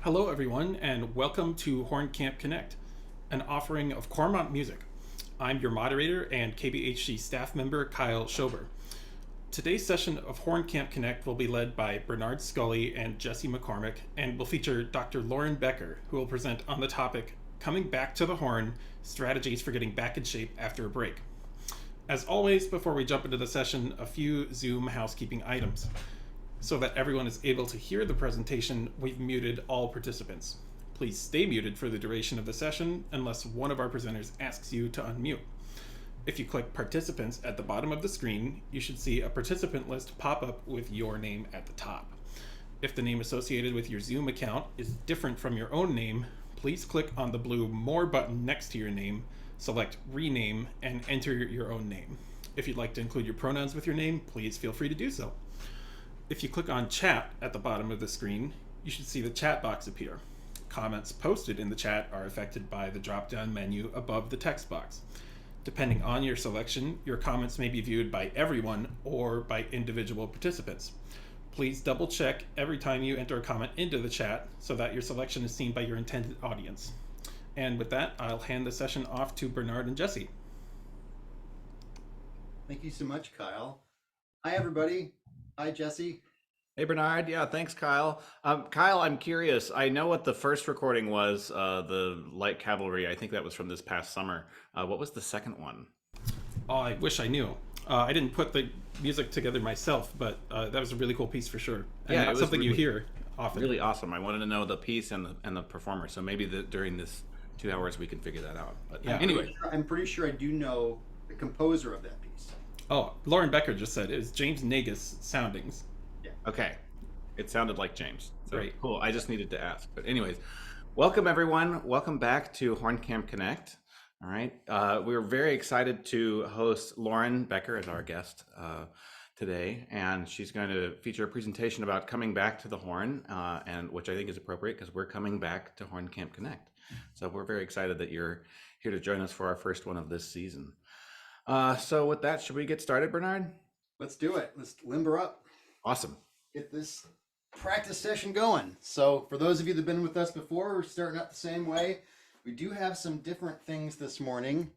Hello, everyone, and welcome to Horn Camp Connect, an offering of Cormont music. I'm your moderator and KBHC staff member, Kyle Schober. Today's session of Horn Camp Connect will be led by Bernhard Scully and Jesse McCormick, and will feature Dr. Lauren Becker, who will present on the topic Coming Back to the Horn Strategies for Getting Back in Shape After a Break. As always, before we jump into the session, a few Zoom housekeeping items. So that everyone is able to hear the presentation, we've muted all participants. Please stay muted for the duration of the session unless one of our presenters asks you to unmute. If you click Participants at the bottom of the screen, you should see a participant list pop up with your name at the top. If the name associated with your Zoom account is different from your own name, please click on the blue More button next to your name, select Rename, and enter your own name. If you'd like to include your pronouns with your name, please feel free to do so. If you click on Chat at the bottom of the screen, you should see the chat box appear. Comments posted in the chat are affected by the drop-down menu above the text box. Depending on your selection, your comments may be viewed by everyone or by individual participants. Please double check every time you enter a comment into the chat so that your selection is seen by your intended audience. And with that, I'll hand the session off to Bernhard and Jesse. Thank you so much, Kyle. Hi, everybody. Hi, Jesse. Hey, Bernhard. Yeah, thanks, Kyle. Kyle, I'm curious. I know what the first recording was, the Light Cavalry. I think that was from this past summer. What was the second one? Oh, I wish I knew. I didn't put the music together myself, but that was a really cool piece for sure. And Yeah, not it was something really, you hear often. really awesome. I wanted to know the piece and the performer. So maybe during this 2 hours we can figure that out. But Yeah. anyway, I'm pretty sure I do know the composer of that piece. Oh, Lauren Becker just said it was James Nagus soundings. okay. It sounded like James. So, Great. cool. I just needed to ask. But anyways, welcome everyone. Welcome back to Horn Camp Connect. All right. We're very excited to host Lauren Becker as our guest today, and she's going to feature a presentation about coming back to the Horn, and which I think is appropriate because we're coming back to Horn Camp Connect. So we're very excited that you're here to join us for our first one of this season. So with that, should we get started, Bernhard? Let's do it. Let's limber up. Awesome. Get this practice session going. So for those of you that have been with us before, we're starting out the same way. We do have some different things this morning,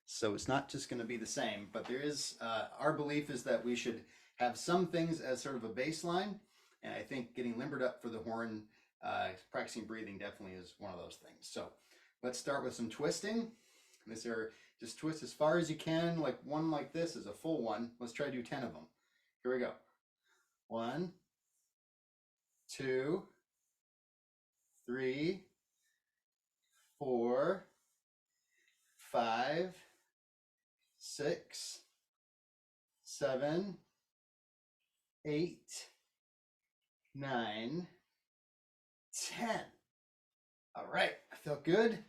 so it's not just going to be the same, but there is, our belief is that we should have some things as sort of a baseline, and I think getting limbered up for the horn, practicing breathing definitely is one of those things. So let's start with some twisting. These are just twist as far as you can, like one like this is a full one. Let's try to do 10 of them. Here we go. 1, 2, 3, 4, 5, 6, 7, 8, 9, 10. All right, I felt good.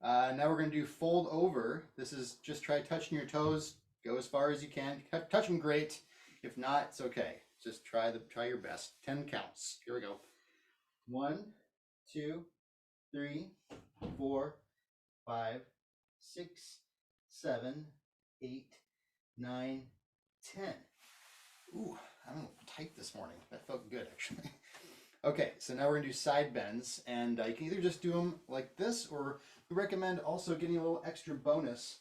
Now we're going to do fold over. This is just try touching your toes. Go as far as you can. Touch them great. If not, it's okay. Just try your best. 10 counts. Here we go. 1, 2, 3, 4, 5, 6, 7, 8, 9, 10. Ooh, I'm a little tight this morning. That felt good, actually. Okay, so now we're going to do side bends, and you can either just do them like this, or we recommend also getting a little extra bonus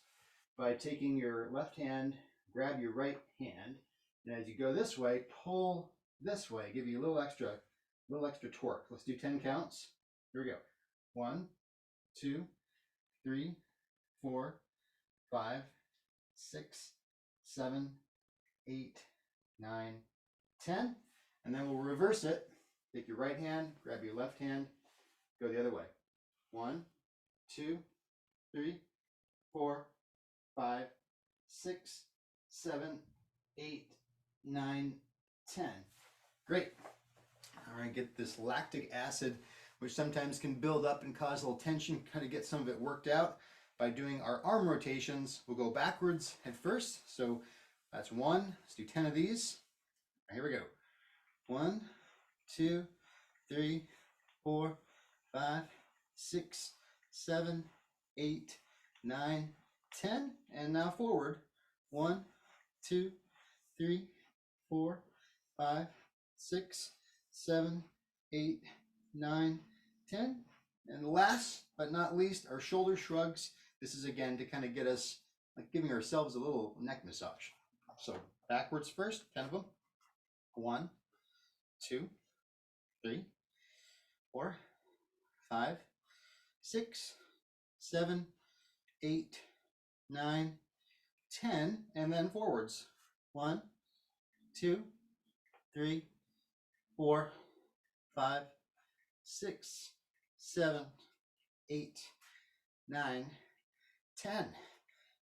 by taking your left hand, grab your right hand, and as you go this way, pull this way, give you a little extra torque. Let's do 10 counts. Here we go. 1, 2, 3, 4, 5, 6, 7, 8, 9, 10. And then we'll reverse it. Take your right hand, grab your left hand, go the other way. 1, 2, 3, 4, 5, 6, 7, 8, 9, 10. Great. All right, get this lactic acid, which sometimes can build up and cause a little tension, kind of get some of it worked out by doing our arm rotations. We'll go backwards at first. So that's 1. Let's do 10 of these. Here we go. 1, 2, 3, 4, 5, 6, 7, 8, 9, 10. And now forward. 1, 2, 3, 4, 5, 6, 7, 8, 9, 10. And last but not least, our shoulder shrugs. This is again to kind of get us like giving ourselves a little neck massage. So backwards first, 10 of them. 1, 2, 3, 4, 5, 6, 7, 8, 9, 10, and then forwards. 1, 2, 3, 4, 5, 6, 7, 8, 9, 10.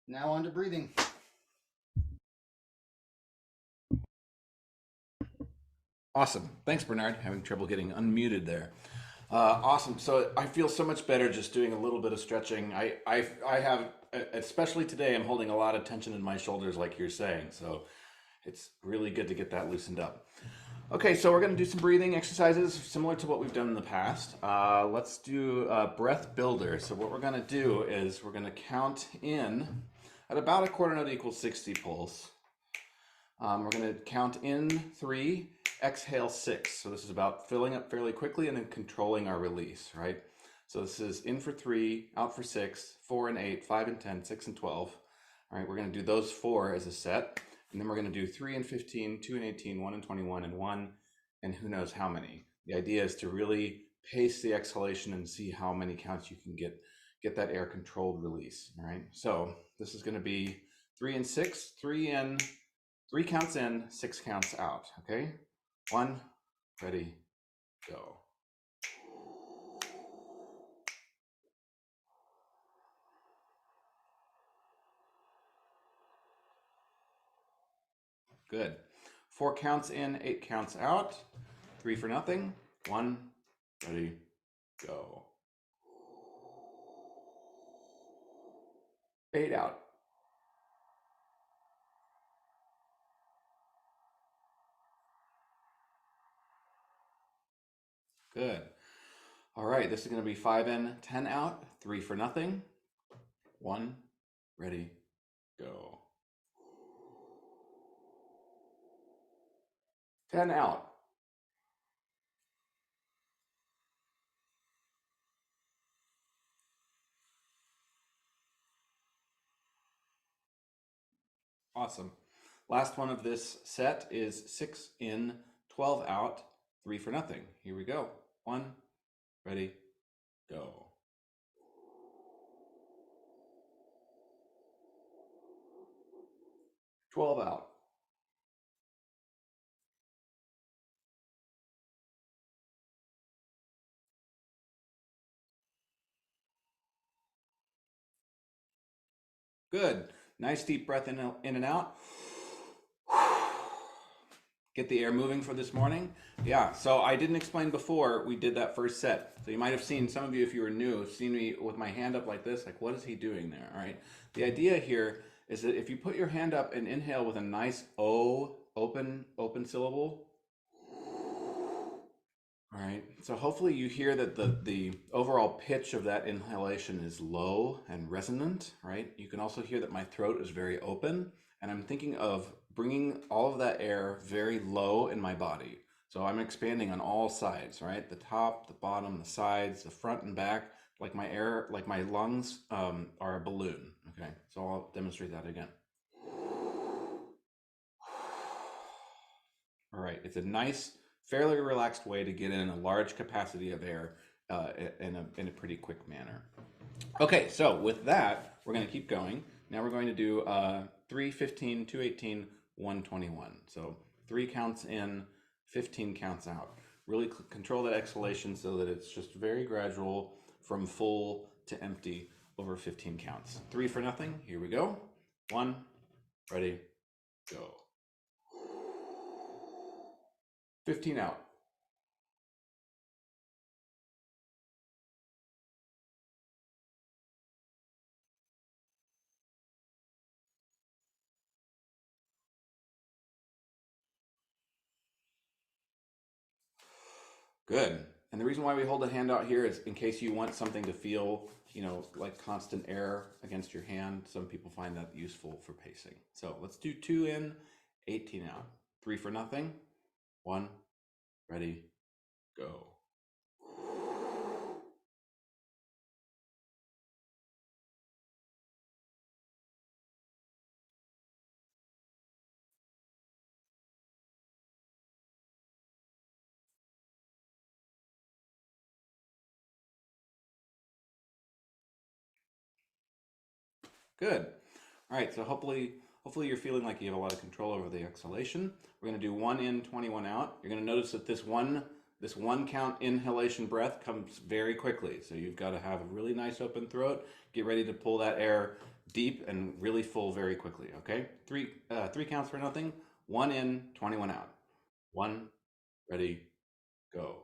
Now on to breathing. Awesome. Thanks, Bernhard. Having trouble getting unmuted there. Awesome. So I feel so much better just doing a little bit of stretching. I have, especially today, I'm holding a lot of tension in my shoulders, like you're saying. So it's really good to get that loosened up. Okay, so we're going to do some breathing exercises similar to what we've done in the past. Let's do breath builder. So what we're going to do is we're going to count in at about a quarter note equals 60 pulse. We're going to count in 3, exhale 6. So this is about filling up fairly quickly and then controlling our release, right? So this is in for 3, out for 6, 4 and 8, 5 and 10, 6 and 12. All right, we're going to do those 4 as a set. And then we're going to do 3 and 15, 2 and 18, 1 and 21, and 1, and who knows how many. The idea is to really pace the exhalation and see how many counts you can get that air controlled release. All right. So this is going to be 3 and 6, 3 in, 3 counts in, 6 counts out. Okay. 1, ready, go. Good. 4 counts in, 8 counts out. 3 for nothing. 1, ready, go. 8 out. Good. All right, this is going to be 5 in, 10 out. 3 for nothing. 1, ready, go. 10 out. Awesome. Last one of this set is 6 in, 12 out, 3 for nothing. Here we go. 1, ready, go. 12 out. Good. Nice deep breath in and out. Get the air moving for this morning. Yeah, so I didn't explain before we did that first set. So you might have seen, some of you, if you were new, have seen me with my hand up like this, like what is he doing there, all right? The idea here is that if you put your hand up and inhale with a nice O, open syllable, all right, so hopefully you hear that the overall pitch of that inhalation is low and resonant, right? You can also hear that my throat is very open, and I'm thinking of bringing all of that air very low in my body. So I'm expanding on all sides, right? The top, the bottom, the sides, the front and back, like my air, like my lungs are a balloon, okay? So I'll demonstrate that again. All right, it's a nice, fairly relaxed way to get in a large capacity of air in a pretty quick manner. Okay, so with that, we're going to keep going. Now we're going to do 3, 15, 2, 18, 1, 21. So 3 counts in, 15 counts out. Really control that exhalation so that it's just very gradual from full to empty over 15 counts. 3 for nothing. Here we go. 1, ready, go. 15 out. Good. And the reason why we hold a hand out here is in case you want something to feel, you know, like constant air against your hand. Some people find that useful for pacing. So let's do 2 in, 18 out. 3 for nothing. 1, ready, go. Good. All right, so hopefully you're feeling like you have a lot of control over the exhalation. We're going to do 1 in, 21 out. You're going to notice that this one count inhalation breath comes very quickly. So you've got to have a really nice open throat. Get ready to pull that air deep and really full very quickly, okay? Three counts for nothing. 1 in, 21 out. 1, ready, go.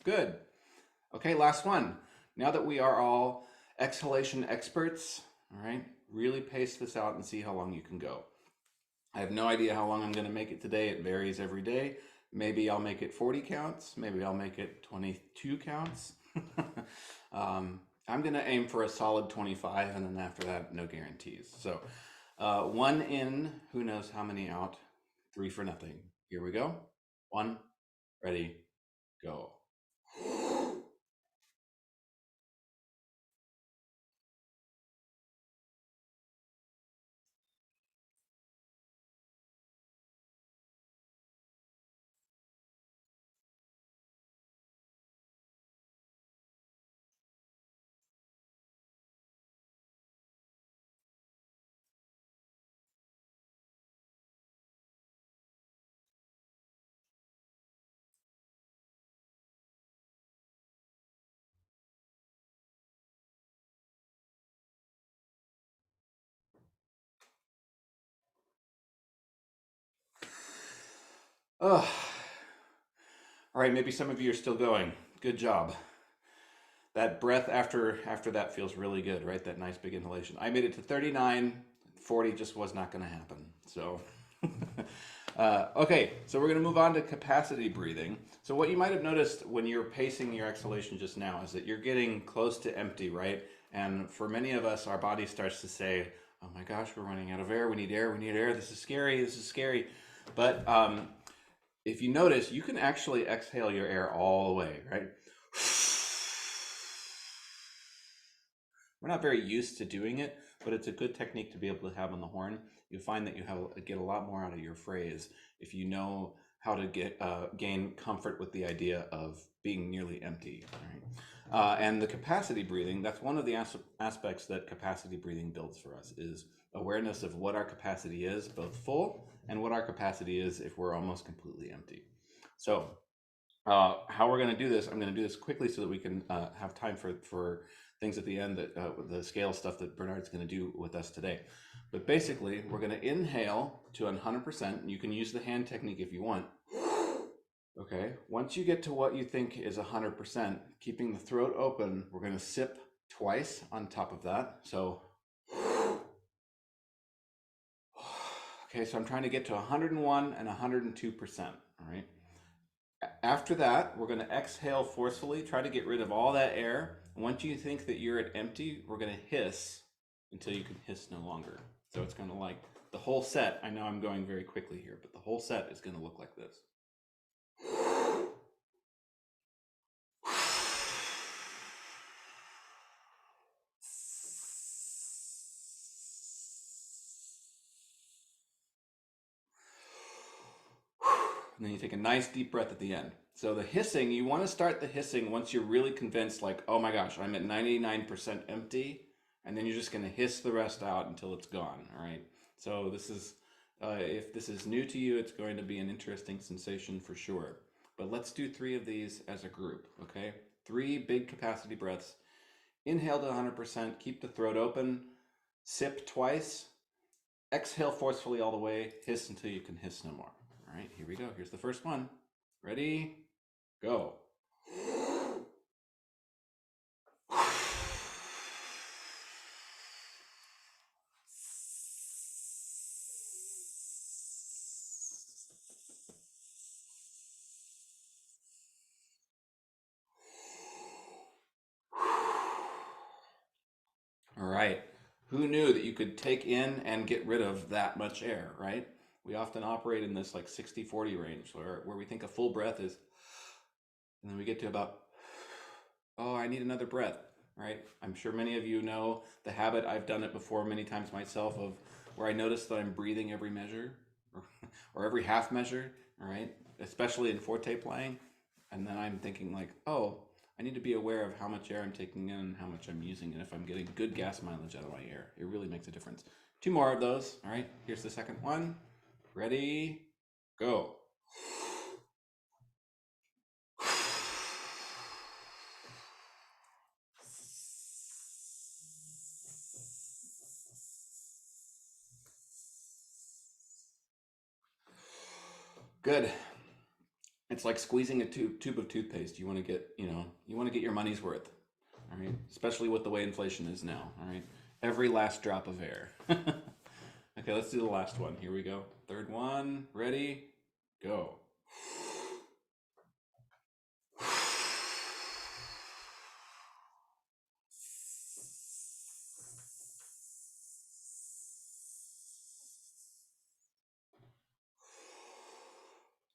Good. Okay, last one. Now that we are all exhalation experts, all right, really pace this out and see how long you can go. I have no idea how long I'm going to make it today. It varies every day. Maybe I'll make it 40 counts. Maybe I'll make it 22 counts. I'm going to aim for a solid 25, and then after that, no guarantees. So 1 in, who knows how many out, 3 for nothing. Here we go. 1, ready, go. Oh, all right, maybe some of you are still going. Good job. That breath after that feels really good, right? That nice big inhalation. I made it to 39. 40 just was not going to happen. So, okay, so we're going to move on to capacity breathing. So what you might have noticed when you're pacing your exhalation just now is that you're getting close to empty, right? And for many of us, our body starts to say, oh my gosh, we're running out of air. We need air. We need air. This is scary. This is scary. But if you notice, you can actually exhale your air all the way, right? We're not very used to doing it, but it's a good technique to be able to have on the horn. You find that you get a lot more out of your phrase if you know how to gain comfort with the idea of being nearly empty. Right? And the capacity breathing, that's one of the aspects that capacity breathing builds for us, is awareness of what our capacity is, both full, and what our capacity is if we're almost completely empty. So how we're going to do this, I'm going to do this quickly so that we can have time for things at the end, that the scale stuff that Bernhard's going to do with us today. But basically, we're going to inhale to 100%. You can use the hand technique if you want. Okay, once you get to what you think is 100%, keeping the throat open, we're going to sip twice on top of that. So, okay, so I'm trying to get to 101 and 102%, all right? After that, we're going to exhale forcefully, try to get rid of all that air. And once you think that you're at empty, we're going to hiss until you can hiss no longer. So it's going to like the whole set. I know I'm going very quickly here, but the whole set is going to look like this. And then you take a nice deep breath at the end. So the hissing, you want to start the hissing once you're really convinced, like, oh my gosh, I'm at 99% empty. And then you're just going to hiss the rest out until it's gone, all right? So this is, if this is new to you, it's going to be an interesting sensation for sure. But let's do 3 of these as a group, okay? 3 big capacity breaths. Inhale to 100%, keep the throat open, sip twice, exhale forcefully all the way, hiss until you can hiss no more. All right, here we go. Here's the first one. Ready? Go. All right. Who knew that you could take in and get rid of that much air, right? We often operate in this like 60-40 range where we think a full breath is and then we get to about, oh, I need another breath, right? I'm sure many of you know the habit. I've done it before many times myself, of where I notice that I'm breathing every measure or every half measure, all right? Especially in forte playing. And then I'm thinking like, oh, I need to be aware of how much air I'm taking in and how much I'm using, and if I'm getting good gas mileage out of my air. It really makes a difference. 2 more of those, all right? Here's the second one. Ready, go. Good. It's like squeezing a tube of toothpaste. You want to get, you want to get your money's worth. All right, especially with the way inflation is now. All right, every last drop of air. Okay, let's do the last one. Here we go. Third one. Ready, go.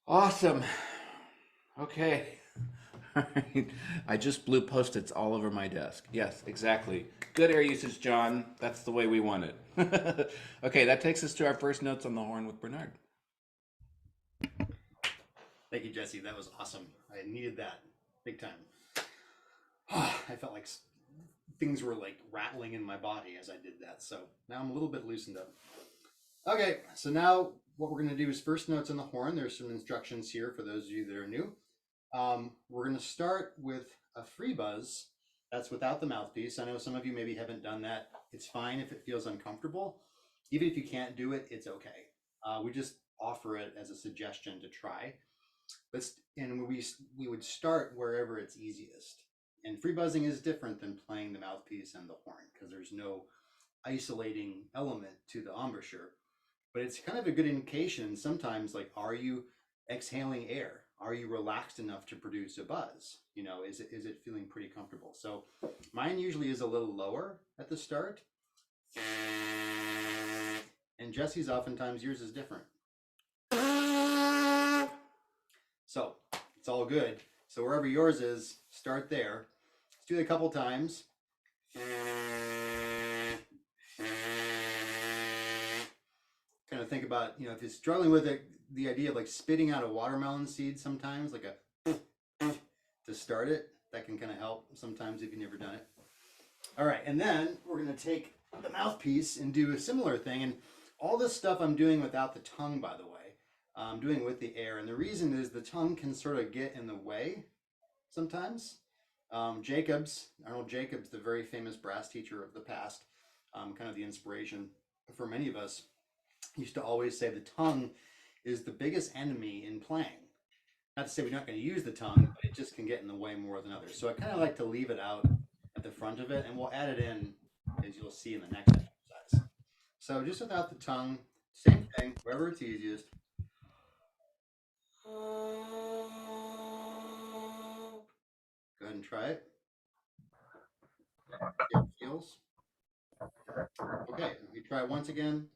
Awesome. Okay. All right. I just blew Post-its all over my desk. Yes, exactly. Good air usage, John. That's the way we want it. Okay, that takes us to our first notes on the horn with Bernhard. Thank you, Jesse. That was awesome. I needed that big time. I felt like things were like rattling in my body as I did that. So now I'm a little bit loosened up. Okay, so now what we're going to do is first notes on the horn. There's some instructions here for those of you that are new. We're going to start with a free buzz. That's without the mouthpiece. I know some of you maybe haven't done that. It's fine if it feels uncomfortable. Even if you can't do it, it's okay. We just offer it as a suggestion to try. And we would start wherever it's easiest. And free buzzing is different than playing the mouthpiece and the horn because there's no isolating element to the embouchure. But it's kind of a good indication sometimes, like, are you exhaling air? Are you relaxed enough to produce a buzz? You know, is it feeling pretty comfortable? So mine usually is a little lower at the start. And Jesse's oftentimes, yours is different. So it's all good. So wherever yours is, start there. Let's do it a couple times. Kind of think about, you know, if you're struggling with it, the idea of like spitting out a watermelon seed sometimes, like a to start it, that can kind of help sometimes if you've never done it. All right, and then we're going to take the mouthpiece and do a similar thing. And all this stuff I'm doing without the tongue, by the way. I'm doing with the air. And the reason is the tongue can sort of get in the way sometimes. Arnold Jacobs, the very famous brass teacher of the past, kind of the inspiration for many of us, used to always say the tongue is the biggest enemy in playing. Not to say we're not going to use the tongue, but it just can get in the way more than others. So I kind of like to leave it out at the front of it, and we'll add it in as you'll see in the next exercise. So just without the tongue, same thing, wherever it's easiest. Go ahead and try it. See how it feels. Okay, we try it once again.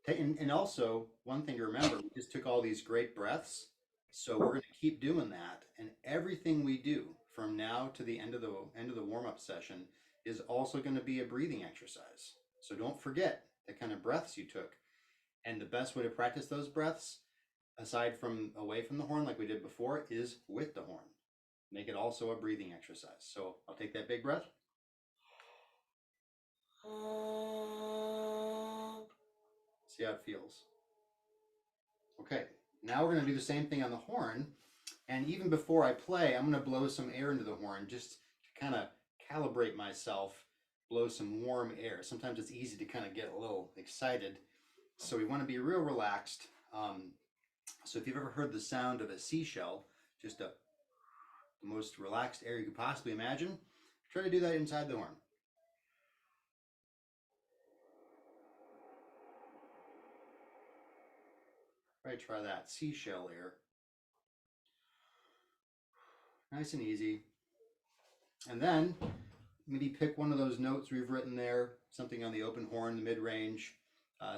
And also, one thing to remember, we just took all these great breaths. So we're going to keep doing that. And everything we do from now to the end of the warm-up session is also going to be a breathing exercise. So don't forget the kind of breaths you took. And the best way to practice those breaths, aside from away from the horn like we did before, is with the horn. Make it also a breathing exercise. So I'll take that big breath. See how it feels. Okay, now we're going to do the same thing on the horn. And even before I play, I'm going to blow some air into the horn just to kind of calibrate myself, blow some warm air. Sometimes it's easy to kind of get a little excited. So we want to be real relaxed. So if you've ever heard the sound of a seashell, just the most relaxed air you could possibly imagine, try to do that inside the horn. Try that seashell air. Nice and easy. And then maybe pick one of those notes we've written there, something on the open horn, the mid-range.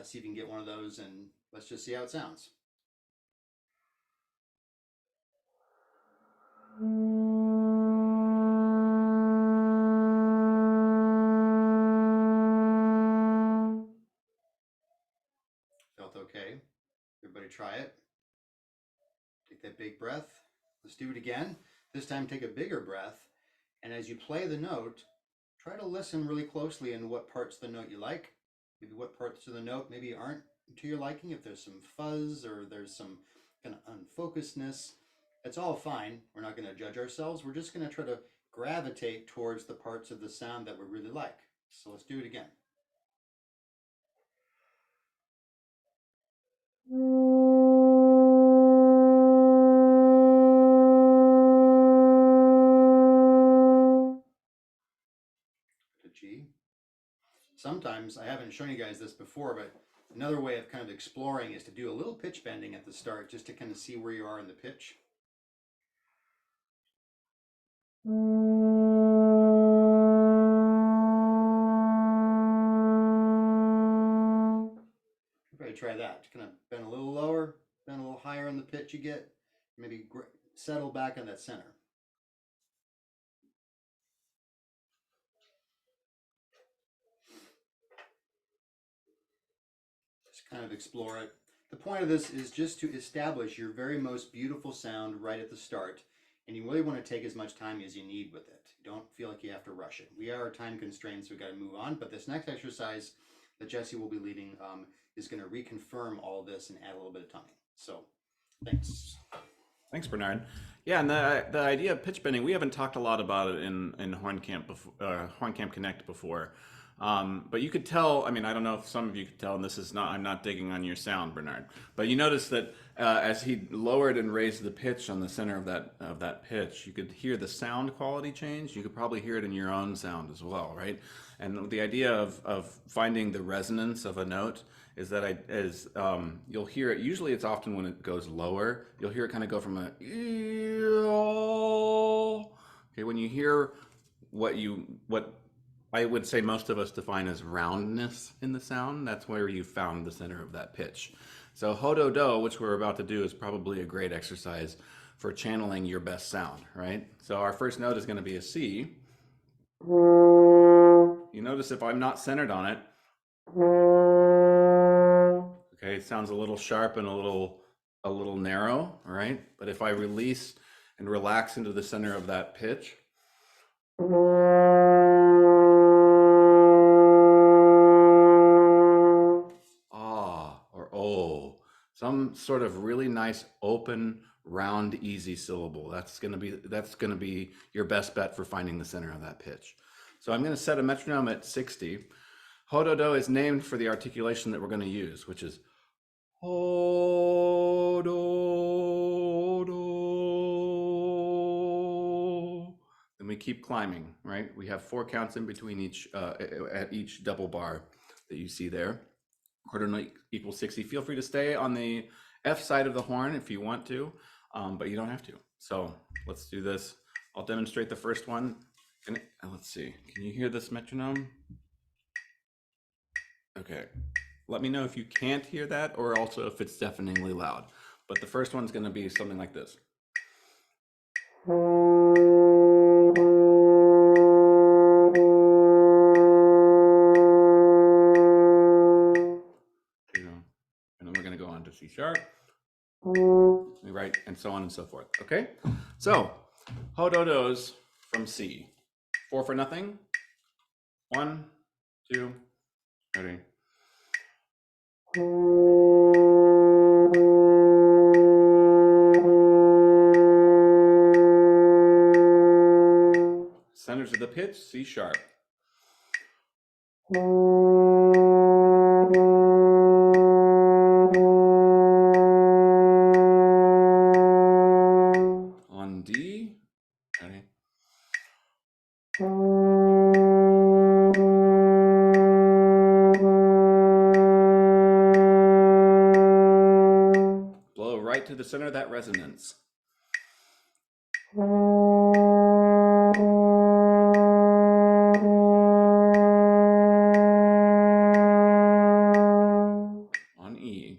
See if you can get one of those, and let's just see how it sounds. Felt okay? Everybody try it. Take that big breath. Let's do it again. This time take a bigger breath. And as you play the note, try to listen really closely in what parts of the note you like. Maybe what parts of the note maybe aren't to your liking. If there's some fuzz or there's some kind of unfocusedness, it's all fine. We're not going to judge ourselves. We're just going to try to gravitate towards the parts of the sound that we really like. So let's do it again. To G. Sometimes, I haven't shown you guys this before, but another way of kind of exploring is to do a little pitch bending at the start just to kind of see where you are in the pitch. Everybody try that. Kind of bend a little lower, bend a little higher in the pitch you get. Maybe settle back on that center. Just kind of explore it. The point of this is just to establish your very most beautiful sound right at the start. And you really want to take as much time as you need with it. Don't feel like you have to rush it. We are time constrained, so we've got to move on. But this next exercise that Jesse will be leading is going to reconfirm all this and add a little bit of timing. So, thanks. Thanks, Bernhard. Yeah, and the idea of pitch bending, we haven't talked a lot about it in Horn Camp Connect before. But you could tell, I mean, I don't know if some of you could tell, and this is not, I'm not digging on your sound, Bernhard, but you notice that as he lowered and raised the pitch on the center of that pitch, you could hear the sound quality change. You could probably hear it in your own sound as well, right? And the idea of finding the resonance of a note is that you'll hear it, usually it's often when it goes lower, you'll hear it kind of go from a, okay, when you hear what I would say most of us define as roundness in the sound, that's where you found the center of that pitch. So ho-do-do, which we're about to do, is probably a great exercise for channeling your best sound, right? So our first note is going to be a C. You notice if I'm not centered on it, okay, it sounds a little sharp and a little narrow, all right? But if I release and relax into the center of that pitch, some sort of really nice, open, round, easy syllable. That's gonna be your best bet for finding the center of that pitch. So I'm gonna set a metronome at 60. Ho-do-do is named for the articulation that we're gonna use, which is ho-do-do. Then we keep climbing, right? We have 4 counts in between each, at each double bar that you see there. Quarter note equals 60. Feel free to stay on the F side of the horn if you want to, but you don't have to. So let's do this. I'll demonstrate the first one. Let's see. Can you hear this metronome? Okay. Let me know if you can't hear that or also if it's deafeningly loud. But the first one's going to be something like this. C sharp, right, and so on and so forth. Okay, so ho-do-dos from C. 4 for nothing. 1, 2, ready. Centers of the pitch, C sharp. On D, ready. Blow right to the center of that resonance. On E.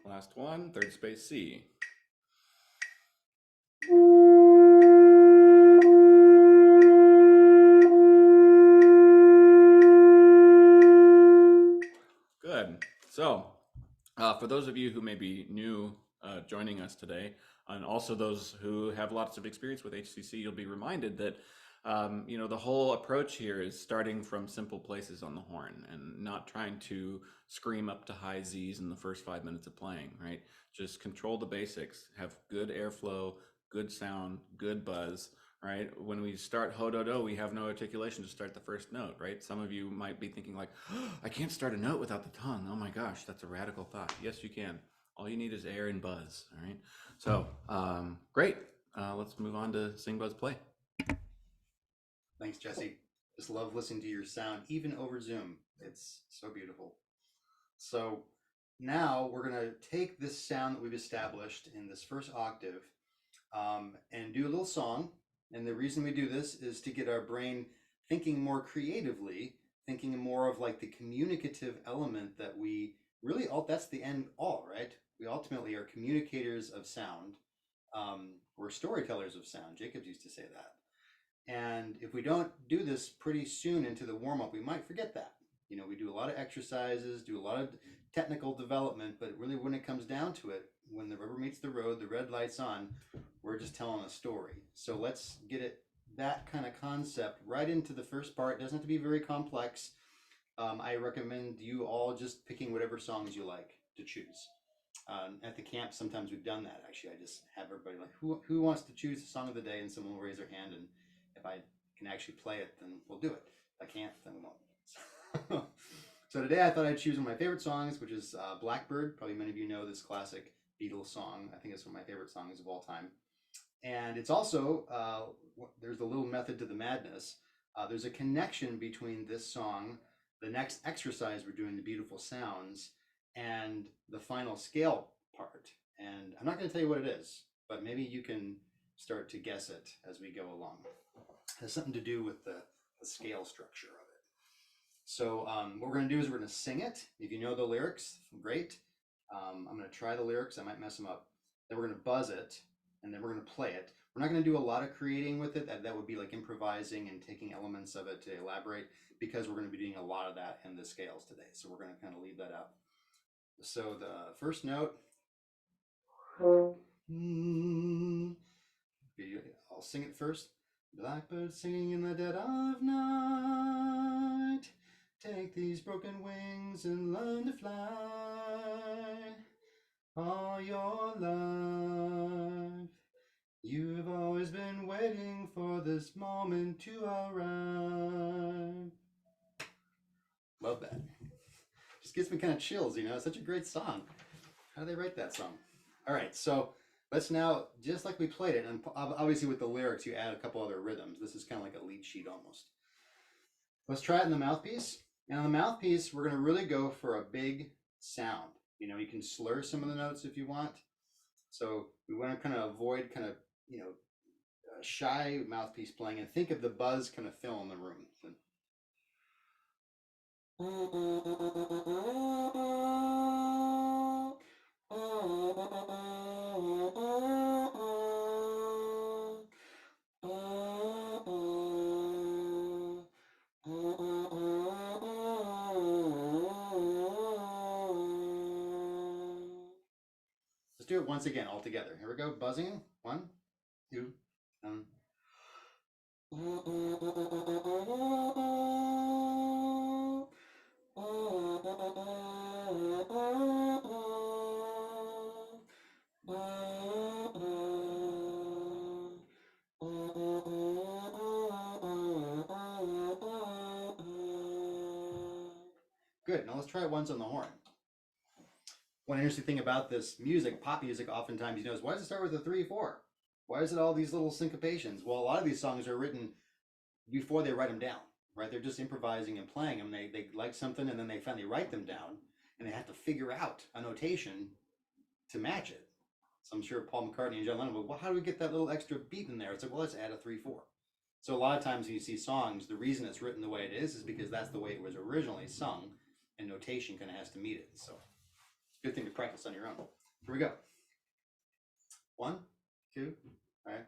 Last one, third space C. Good. So, for those of you who may be new joining us today, and also those who have lots of experience with HCC, you'll be reminded that the whole approach here is starting from simple places on the horn and not trying to scream up to high Z's in the first 5 minutes of playing, right? Just control the basics, have good airflow, good sound, good buzz, right? When we start ho-do-do, we have no articulation to start the first note, right? Some of you might be thinking like, oh, I can't start a note without the tongue. Oh my gosh, that's a radical thought. Yes, you can. All you need is air and buzz, all right? So, great. Let's move on to Sing, Buzz, Play. Thanks, Jesse. Just love listening to your sound, even over Zoom. It's so beautiful. So now we're going to take this sound that we've established in this first octave and do a little song. And the reason we do this is to get our brain thinking more creatively, thinking more of like the communicative element that we really, that's the end all, right? We ultimately are communicators of sound. We're storytellers of sound. Jacobs used to say that. And if we don't do this pretty soon into the warm-up, we might forget that. You know, we do a lot of exercises, do a lot of technical development, but really when it comes down to it, when the rubber meets the road, the red light's on, we're just telling a story. So let's get it, that kind of concept right into the first part. It doesn't have to be very complex. I recommend you all just picking whatever songs you like to choose. At the camp, sometimes we've done that, actually. I just have everybody like, who wants to choose the song of the day? And someone will raise their hand, and if I can actually play it, then we'll do it. If I can't, then we won't. So today I thought I'd choose one of my favorite songs, which is Blackbird. Probably many of you know this classic Beatles song. I think it's one of my favorite songs of all time. And it's also, there's a little method to the madness. There's a connection between this song, the next exercise we're doing, the beautiful sounds, and the final scale part. And I'm not going to tell you what it is, but maybe you can start to guess it as we go along. It has something to do with the scale structure of it. So what we're going to do is we're going to sing it. If you know the lyrics, great. I'm going to try the lyrics. I might mess them up. Then we're going to buzz it, and then we're going to play it. We're not going to do a lot of creating with it. That would be like improvising and taking elements of it to elaborate, because we're going to be doing a lot of that in the scales today. So we're going to kind of leave that out. So the first note, I'll sing it first. Blackbird singing in the dead of night, take these broken wings and learn to fly. All your life, you've always been waiting for this moment to arrive. Love that. Just gives me kind of chills, you know. It's such a great song. How do they write that song? All right, so let's now, just like we played it, and obviously with the lyrics, you add a couple other rhythms. This is kind of like a lead sheet almost. Let's try it in the mouthpiece. And on the mouthpiece, we're going to really go for a big sound. You know, you can slur some of the notes if you want. So we want to kind of avoid kind of, you know, shy mouthpiece playing, and think of the buzz kind of filling the room. Let's do it once again, all together. Here we go. Buzzing. 1, 2, 3. Good. Now let's try it once on the horn. One interesting thing about this music, pop music, oftentimes, is why does it start with a 3/4? Why is it all these little syncopations? Well, a lot of these songs are written before they write them down, right? They're just improvising and playing them. They like something and then they finally write them down, and they have to figure out a notation to match it. So I'm sure Paul McCartney and John Lennon will, well, how do we get that little extra beat in there? It's like, well, let's add a 3/4. So a lot of times when you see songs, the reason it's written the way it is because that's the way it was originally sung, and notation kind of has to meet it. So good thing to practice on your own. Here we go. 1, 2, all right.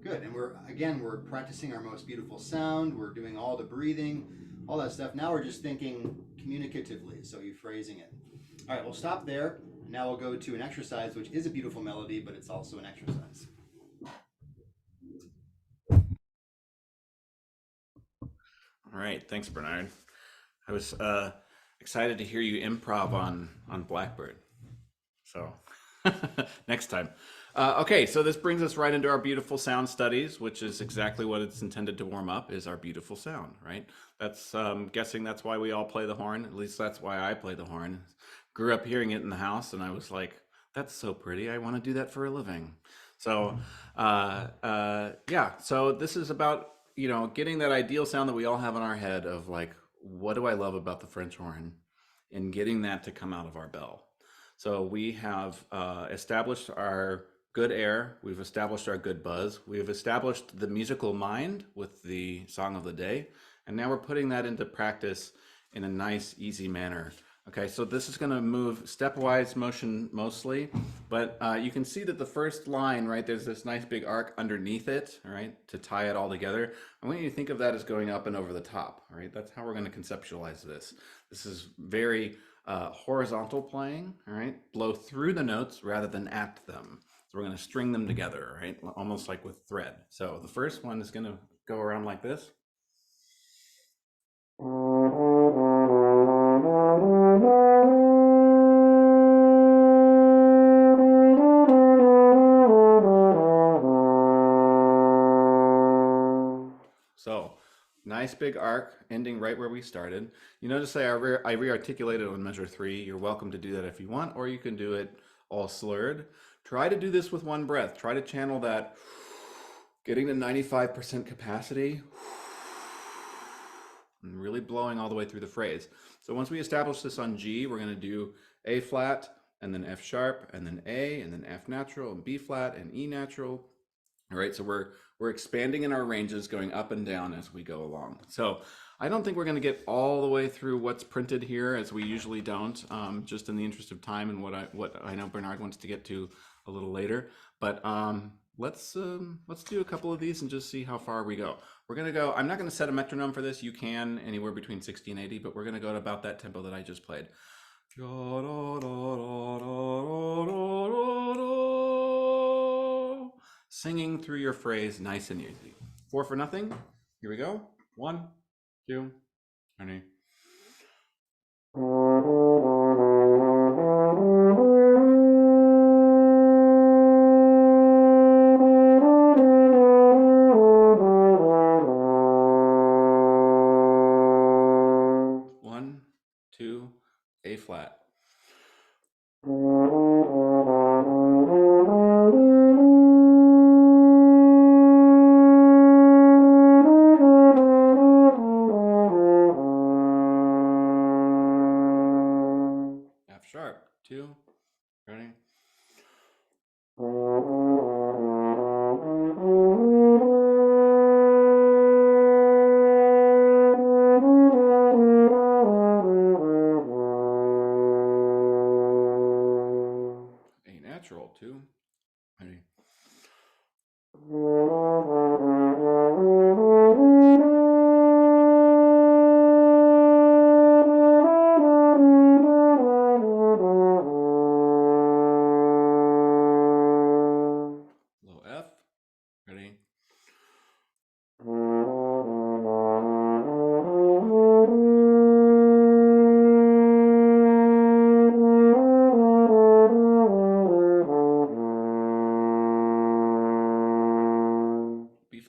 Good, and we're practicing our most beautiful sound. We're doing all the breathing, all that stuff. Now we're just thinking communicatively, so you're phrasing it. All right, we'll stop there. Now we'll go to an exercise, which is a beautiful melody, but it's also an exercise. All right, thanks, Bernhard. I was excited to hear you improv on Blackbird. So next time. Okay, so this brings us right into our beautiful sound studies, which is exactly what it's intended to warm up, is our beautiful sound, right? That's guessing that's why we all play the horn. At least that's why I play the horn. Grew up hearing it in the house, and I was like, that's so pretty. I want to do that for a living. So yeah, so this is about, getting that ideal sound that we all have in our head of like, what do I love about the French horn, and getting that to come out of our bell. So we have established our good air, we've established our good buzz, we've established the musical mind with the song of the day, and now we're putting that into practice in a nice, easy manner. Okay, so this is going to move stepwise motion mostly, but you can see that the first line, right, there's this nice big arc underneath it, all right, to tie it all together. I want you to think of that as going up and over the top, all right? That's how we're going to conceptualize this. This is very horizontal playing, all right? Blow through the notes rather than at them. So we're going to string them together, right? Almost like with thread. So the first one is going to go around like this. So nice big arc ending right where we started. You notice I re-articulated on measure 3. You're welcome to do that if you want, or you can do it all slurred. Try to do this with one breath. Try to channel that, getting to 95% capacity, and really blowing all the way through the phrase. So once we establish this on G, we're going to do A flat, and then F sharp, and then A, and then F natural, and B flat, and E natural. All right, so we're expanding in our ranges, going up and down as we go along. So I don't think we're going to get all the way through what's printed here, as we usually don't, just in the interest of time and what I know Bernhard wants to get to a little later. But let's do a couple of these and just see how far we go. We're going to go, I'm not going to set a metronome for this. You can anywhere between 60 and 80, but we're going to go to about that tempo that I just played. Singing through your phrase nice and easy. 4 for nothing. Here we go. 1, 2, 3. A flat.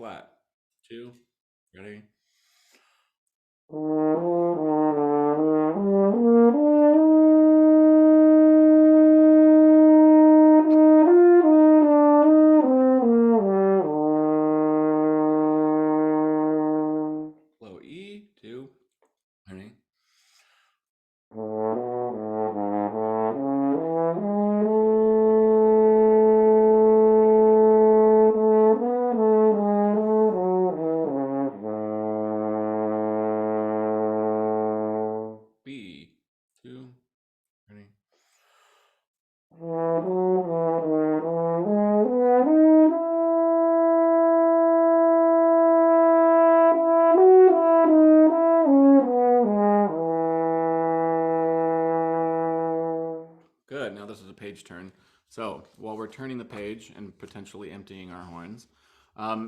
flat. 2, ready? Low E, 2, ready? B, 2, ready? Good. Now this is a page turn. So while we're turning the page and potentially emptying our horns,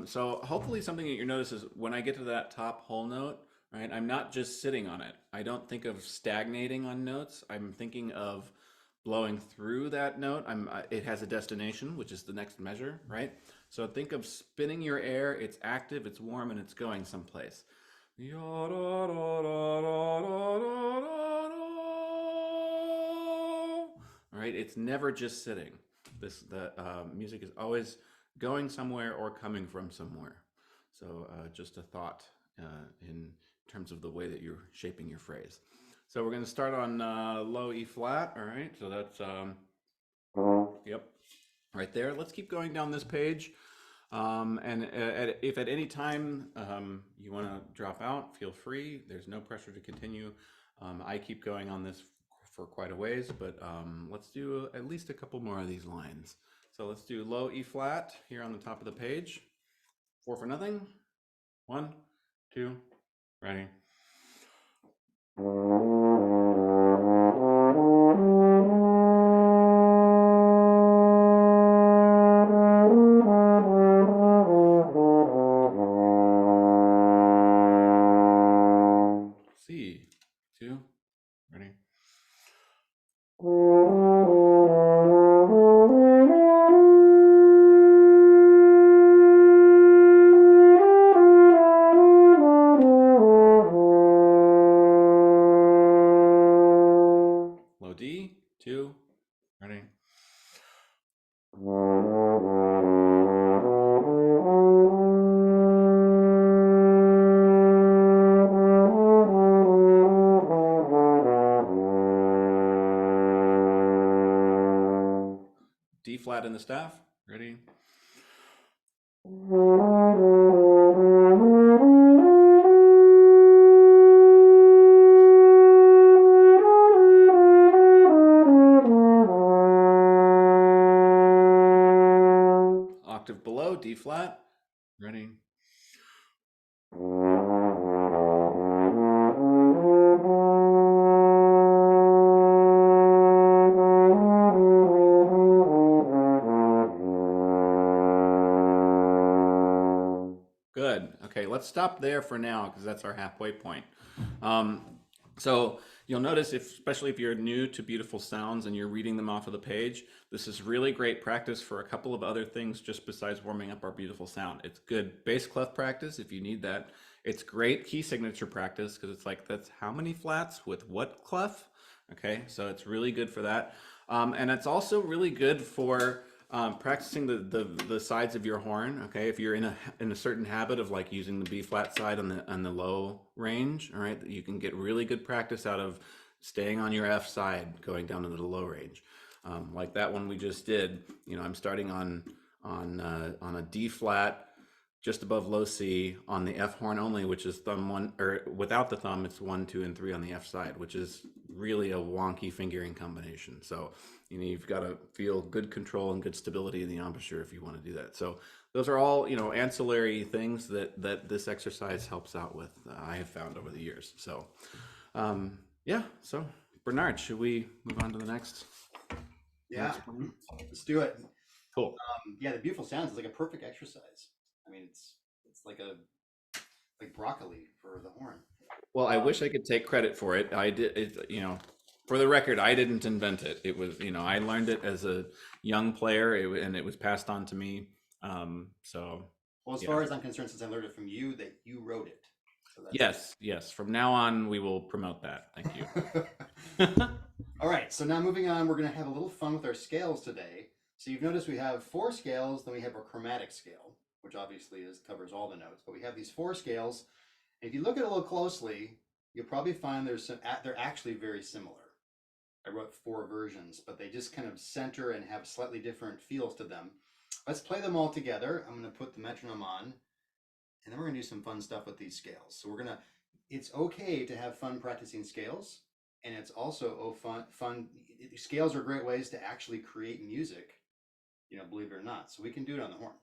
so hopefully something that you notice is when I get to that top whole note, right, I'm not just sitting on it. I don't think of stagnating on notes. I'm thinking of blowing through that note. It has a destination, which is the next measure, right? So think of spinning your air. It's active, it's warm, and it's going someplace. All right, it's never just sitting. The music is always going somewhere or coming from somewhere. So just a thought in terms of the way that you're shaping your phrase. So we're going to start on low E flat. All right, so that's yep, right there. Let's keep going down this page. If at any time you want to drop out, feel free. There's no pressure to continue. I keep going on this for quite a ways, but let's do at least a couple more of these lines. So let's do low E flat here on the top of the page. 4 for nothing. 1, 2, ready. C, 2, ready. Low D, 2, ready. D flat in the staff, ready. Octave below, D flat, ready. Good. Okay, let's stop there for now because that's our halfway point. So you'll notice, especially if you're new to beautiful sounds and you're reading them off of the page, this is really great practice for a couple of other things just besides warming up our beautiful sound. It's good bass clef practice if you need that. It's great key signature practice because it's like, that's how many flats with what clef? Okay, so it's really good for that. And it's also really good for practicing the sides of your horn. Okay, if you're in a certain habit of like using the B flat side on the low range, all right, you can get really good practice out of staying on your F side, going down to the low range, like that one we just did. You know, I'm starting on a D flat, just above low C on the F horn only, which is thumb 1, or without the thumb, it's 1, 2, and 3 on the F side, which is really a wonky fingering combination. So, you know, you've got to feel good control and good stability in the embouchure if you want to do that. So those are all, you know, ancillary things that this exercise helps out with, I have found over the years. So, yeah, so Bernhard, should we move on to the next? Yeah, let's do it. Cool. Yeah, the beautiful sounds is like a perfect exercise. I mean, it's like broccoli for the horn. Well, I wish I could take credit for it. I did it, you know, for the record, I didn't invent it. It was, you know, I learned it as a young player and it was passed on to me. So Well, as Yeah. far as I'm concerned, since I learned it from you, that you wrote it. So Yes. From now on, we will promote that. Thank you. All right, so now moving on, we're going to have a little fun with our scales today. So you've noticed we have 4 scales, then we have a chromatic scale, which obviously covers all the notes. But we have these 4 scales. And if you look at it a little closely, you'll probably find they're actually very similar. I wrote 4 versions, but they just kind of center and have slightly different feels to them. Let's play them all together. I'm going to put the metronome on, and then we're going to do some fun stuff with these scales. So it's okay to have fun practicing scales, and it's also fun. Scales are great ways to actually create music, believe it or not. So we can do it on the horn.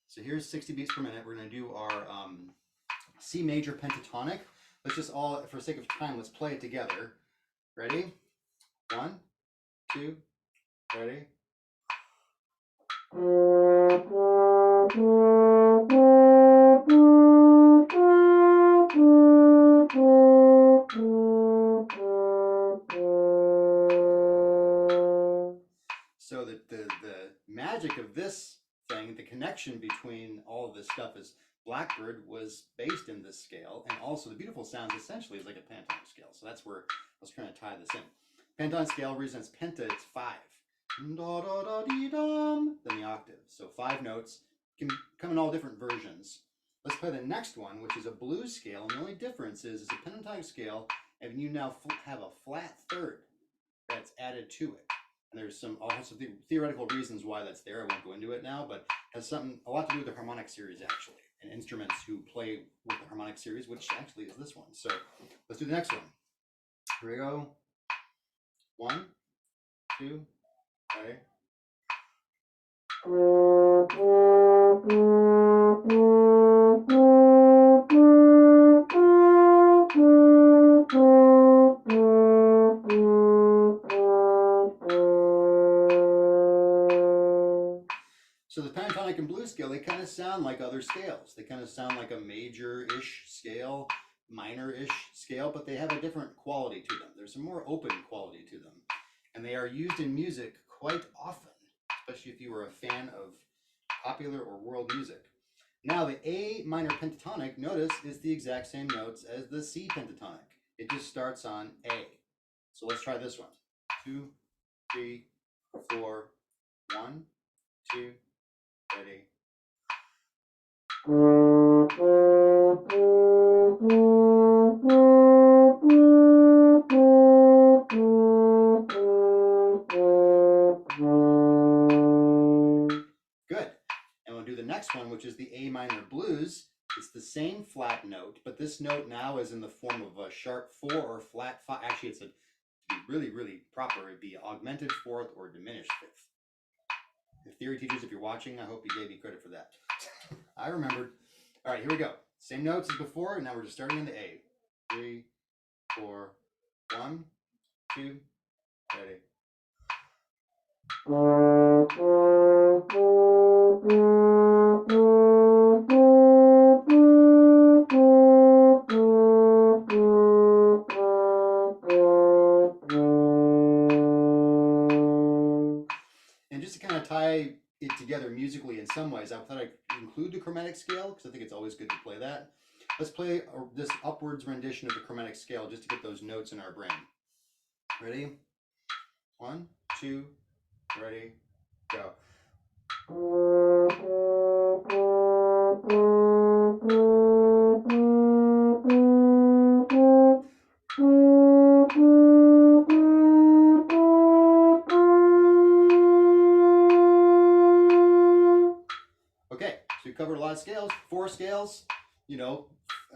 So here's 60 beats per minute. We're going to do our C major pentatonic. Let's just all, for sake of time, let's play it together. Ready? 1, 2, ready? So the magic of this thing, the connection between all of this stuff is Blackbird was based in this scale, and also the beautiful sounds essentially is like a pentatonic scale. So that's where I was trying to tie this in. Pentatonic scale, reason it's penta, it's 5. Da da da dee dum, then the octave. So 5 notes can come in all different versions. Let's play the next one, which is a blues scale, and the only difference is it's a pentatonic scale, and you now have a flat third that's added to it. And there's also theoretical reasons why that's there. I won't go into it now, but it has a lot to do with the harmonic series actually, and instruments who play with the harmonic series, which actually is this one. So let's do the next one. Here we go. 1, 2, ready? So the pentatonic and blues scale, they kind of sound like other scales. They kind of sound like a major-ish scale, minor-ish scale, but they have a different quality to them. There's a more open quality to them. And they are used in music quite often, especially if you were a fan of popular or world music. Now the A minor pentatonic, notice, is the exact same notes as the C pentatonic. It just starts on A. So let's try this one. 2, 3, 4, 1, 2, ready. Good. And we'll do the next one, which is the A minor blues. It's the same flat note, but this note now is in the form of a sharp 4 or flat 5. Actually, to be really, really proper, it'd be augmented 4th or diminished 5th. The theory teachers, if you're watching, I hope you gave me credit for that. I remembered. All right, here we go. Same notes as before. Now we're just starting in the A. 3, 4, 1, 2, ready. And just to kind of tie it together musically in some ways, I thought I'd include the chromatic scale because I think it's always good to play that. Let's play this upwards rendition of the chromatic scale just to get those notes in our brain. Ready? 1, 2, ready, go. Okay, so we covered a lot of scales, 4 scales,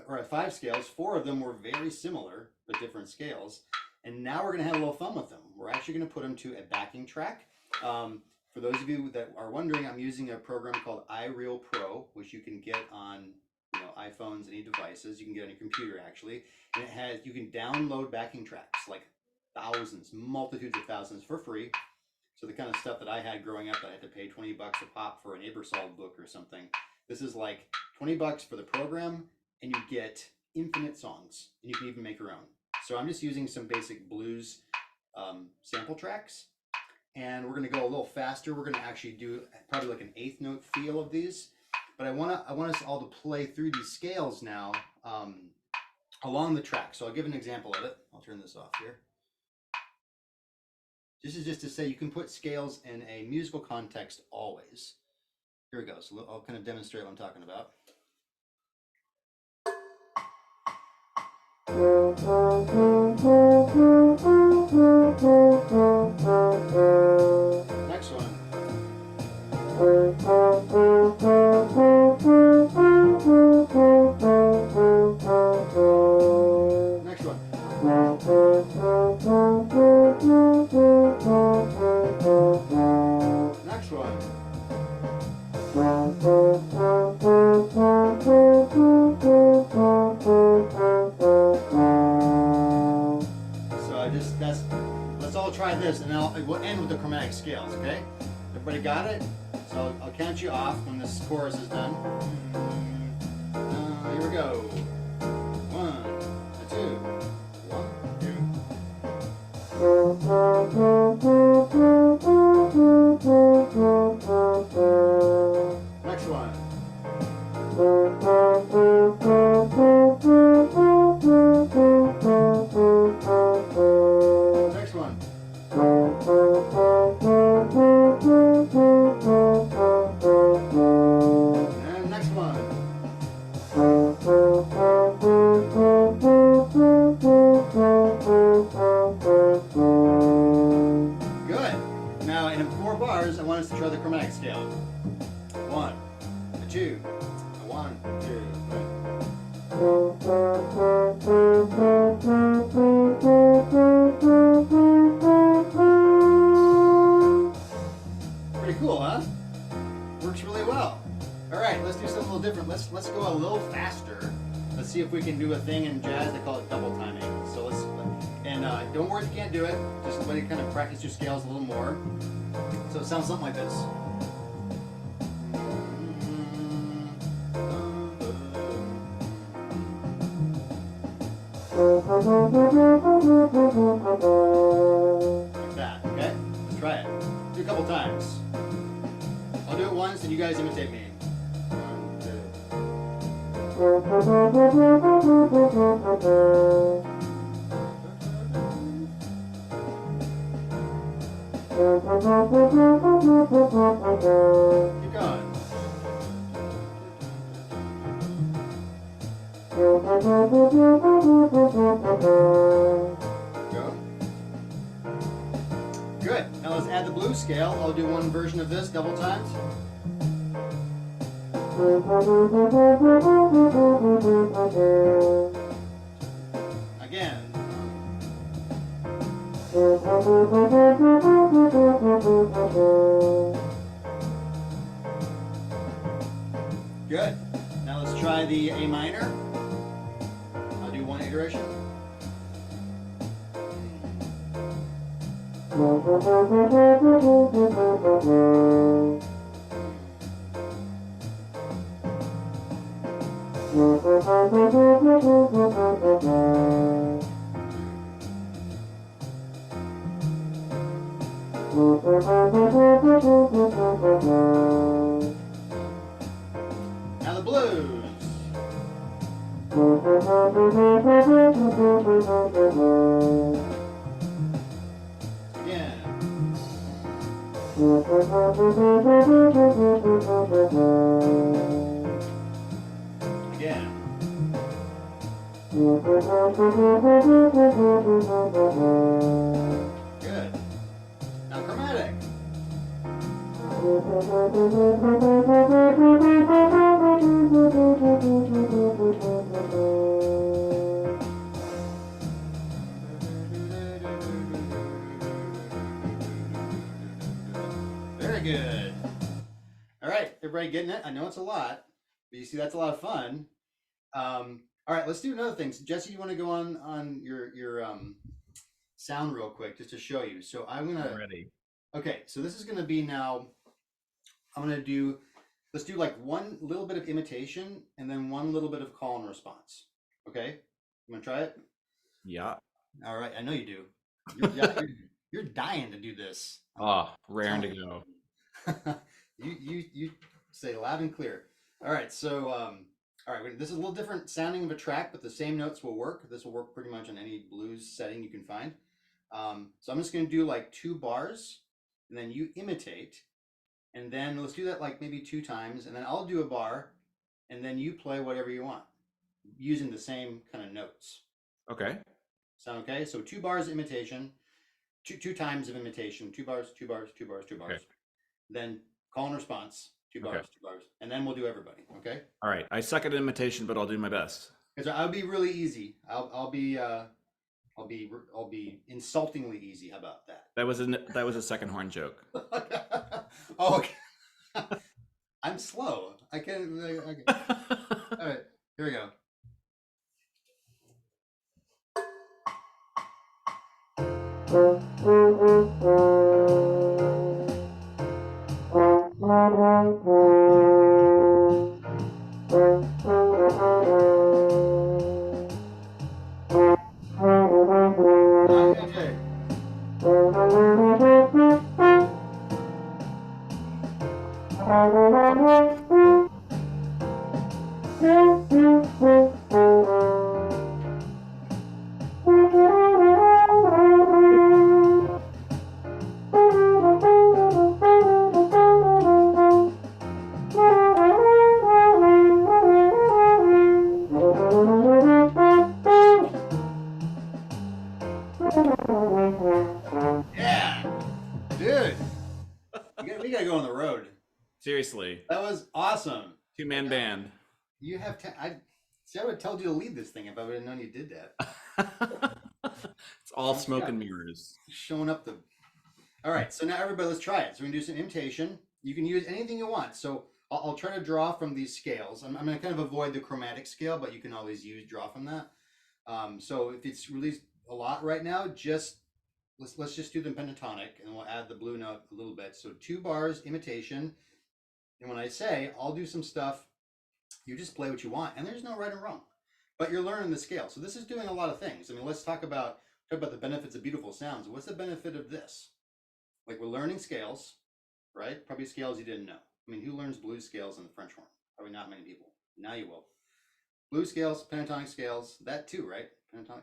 or 5 scales. 4 of them were very similar, but different scales. And now we're going to have a little fun with them. We're actually going to put them to a backing track. For those of you that are wondering, I'm using a program called iReal Pro, which you can get on iPhones, any devices. You can get on your computer actually, and you can download backing tracks, like thousands, multitudes of thousands, for free. So the kind of stuff that I had growing up that I had to pay $20 a pop for an Ebersol book or something. This is like $20 for the program, and you get infinite songs, and you can even make your own. So I'm just using some basic blues sample tracks, and we're going to go a little faster. We're going to actually do probably like an 8th note feel of these. but I want us all to play through these scales now along the track. So I'll give an example of it. I'll turn this off here. This is just to say you can put scales in a musical context always. Here we go. So I'll kind of demonstrate what I'm talking about. Next one. Next one. Next one. Let's all try this, and then we'll end with the chromatic scales, okay? Everybody got it? So I'll count you off when this chorus is done. Here we go. 1, 2, 1, 2. Next one. Next one. And next one. Good. Now in 4 bars, I want us to try the chromatic scale. 1, 2, 1, 2, 3. Pretty cool, huh? Works really well. All right, let's do something a little different. Let's go a little faster. Let's see if we can do a thing in jazz. They call it double timing. So don't worry if you can't do it. Just let you kind of practice your scales a little more. So it sounds something like this. Like that, okay? Let's try it. Do a couple times. I'll do it once and you guys imitate me. 1, 2. Keep going. Go. Good. Now let's add the blues scale. I'll do one version of this double times. Again. Good. Now let's try the A minor. I'll do one iteration. Now the blues. Again. Again. Good. Now chromatic. Very good. All right, everybody getting it? I know it's a lot, but you see that's a lot of fun. All right, let's do another thing. So Jesse, you want to go on your sound real quick just to show you. So I'm gonna. Ready. Okay, so this is gonna be now. Let's do like one little bit of imitation and then one little bit of call and response. Okay, you want to try it? Yeah. All right, I know you do. You're dying to do this. Oh, raring to go. You say loud and clear. All right, so all right, this is a little different sounding of a track, but the same notes will work. This will work pretty much on any blues setting you can find. So I'm just going to do like 2 bars, and then you imitate, and then let's do that like maybe 2 times, and then I'll do a bar, and then you play whatever you want using the same kind of notes. Okay. Sound okay? So 2 bars imitation, two times of imitation, 2 bars, 2 bars, 2 bars, 2 bars. Okay. Then call and response, 2 bars, Okay. 2 bars, and then we'll do everybody. Okay? All right. I suck at imitation, but I'll do my best. Because I'll be really easy. I'll be insultingly easy. How about that? That was a second horn joke. Oh, okay. I'm slow. I can't. Okay. All right. Here we go. Yeah, dude. We gotta go on the road. Seriously. That was awesome. 2-man band. You have I would have told you to lead this thing if I would have known you did that. It's all smoke and mirrors. Showing up the. All right, so now everybody, let's try it. So we can do some imitation. You can use anything you want. So I'll try to draw from these scales. I'm going to kind of avoid the chromatic scale, but you can always draw from that. So if it's really a lot right now, just let's just do them pentatonic, and we'll add the blue note a little bit. So 2 bars imitation, and when I say I'll do some stuff, you just play what you want, and there's no right or wrong, but you're learning the scale. So this is doing a lot of things. I mean, let's talk about the benefits of beautiful sounds. What's the benefit of this? Like, we're learning scales, right? Probably scales you didn't know. I mean, who learns blues scales in the French horn? Probably not many people. Now you will. Blues scales, pentatonic scales, that too, right? Pentatonic.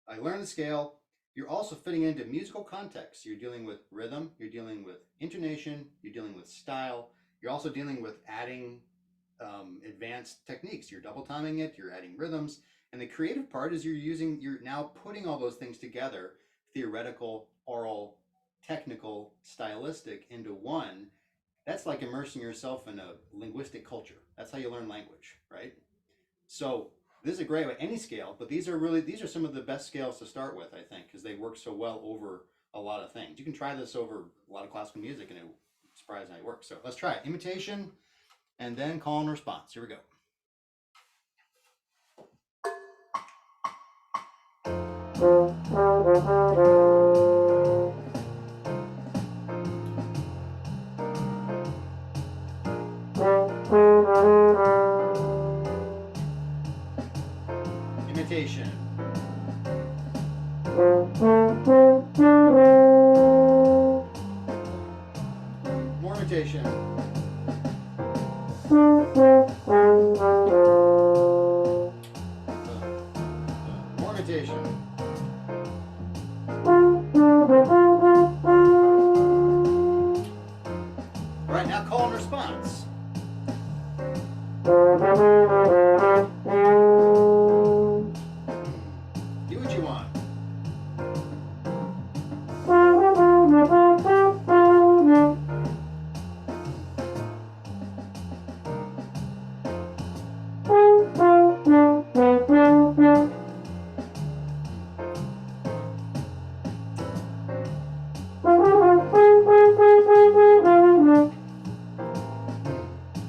I learned the scale. You're also fitting into musical context. You're dealing with rhythm. You're dealing with intonation. You're dealing with style. You're also dealing with adding advanced techniques. You're double timing it. You're adding rhythms. And the creative part is you're now putting all those things together, theoretical, oral, technical, stylistic, into one. That's like immersing yourself in a linguistic culture. That's how you learn language, right? So this is a great way, any scale, but these are some of the best scales to start with, I think, because they work so well over a lot of things. You can try this over a lot of classical music and it will surprise how it works. So let's try it. Imitation and then call and response. Here we go. Imitation. More imitation. More imitation. All right, now call and response. Do what you want.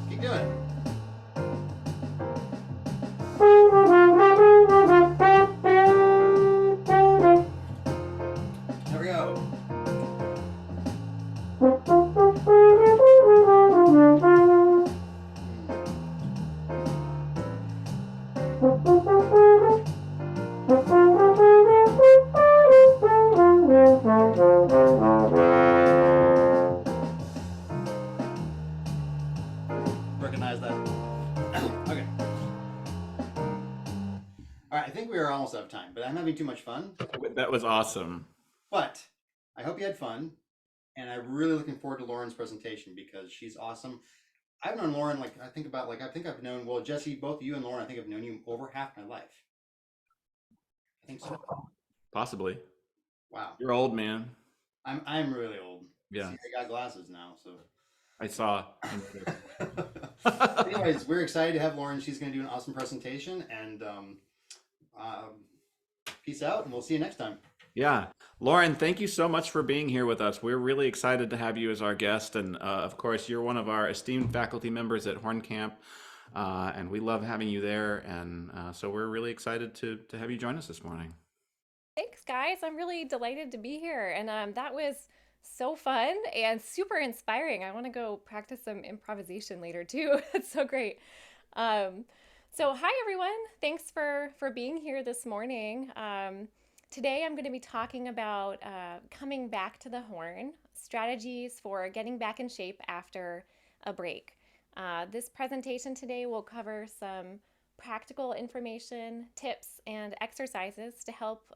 Keep doing. There we go. Recognize that. think we are almost out of time, but I'm having too much fun. That was awesome. But I hope you had fun, and I'm really looking forward to Lauren's presentation because she's awesome. I've known Lauren I think I've known Jesse, both you and Lauren. I think I've known you over half my life. I think so. Possibly. Wow. You're old, man. I'm really old. Yeah. See, I got glasses now, so. I saw. Anyways, we're excited to have Lauren. She's going to do an awesome presentation, and peace out, and we'll see you next time. Yeah. Lauren, thank you so much for being here with us. We're really excited to have you as our guest. And of course, you're one of our esteemed faculty members at Horn Camp, and we love having you there. And so we're really excited to have you join us this morning. Thanks, guys. I'm really delighted to be here. And that was so fun and super inspiring. I want to go practice some improvisation later, too. It's so great. So hi, everyone. Thanks for being here this morning. Today, I'm going to be talking about coming back to the horn, strategies for getting back in shape after a break. This presentation today will cover some practical information, tips, and exercises to help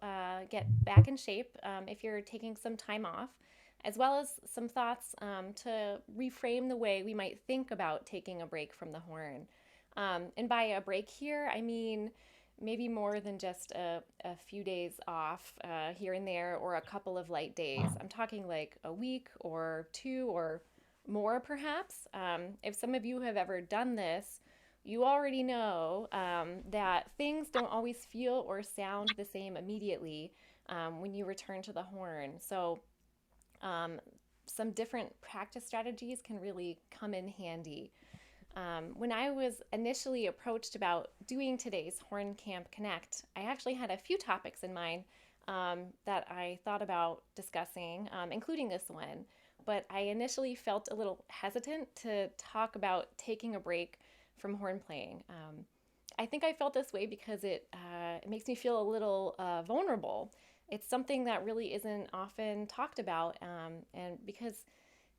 get back in shape if you're taking some time off, as well as some thoughts to reframe the way we might think about taking a break from the horn. And by a break here, I mean maybe more than just a few days off here and there or a couple of light days. I'm talking like a week or two or more perhaps. If some of you have ever done this, you already know that things don't always feel or sound the same immediately when you return to the horn. So some different practice strategies can really come in handy. When I was initially approached about doing today's Horn Camp Connect, I actually had a few topics in mind that I thought about discussing, including this one. But I initially felt a little hesitant to talk about taking a break from horn playing. I think I felt this way because it makes me feel a little vulnerable. It's something that really isn't often talked about, and because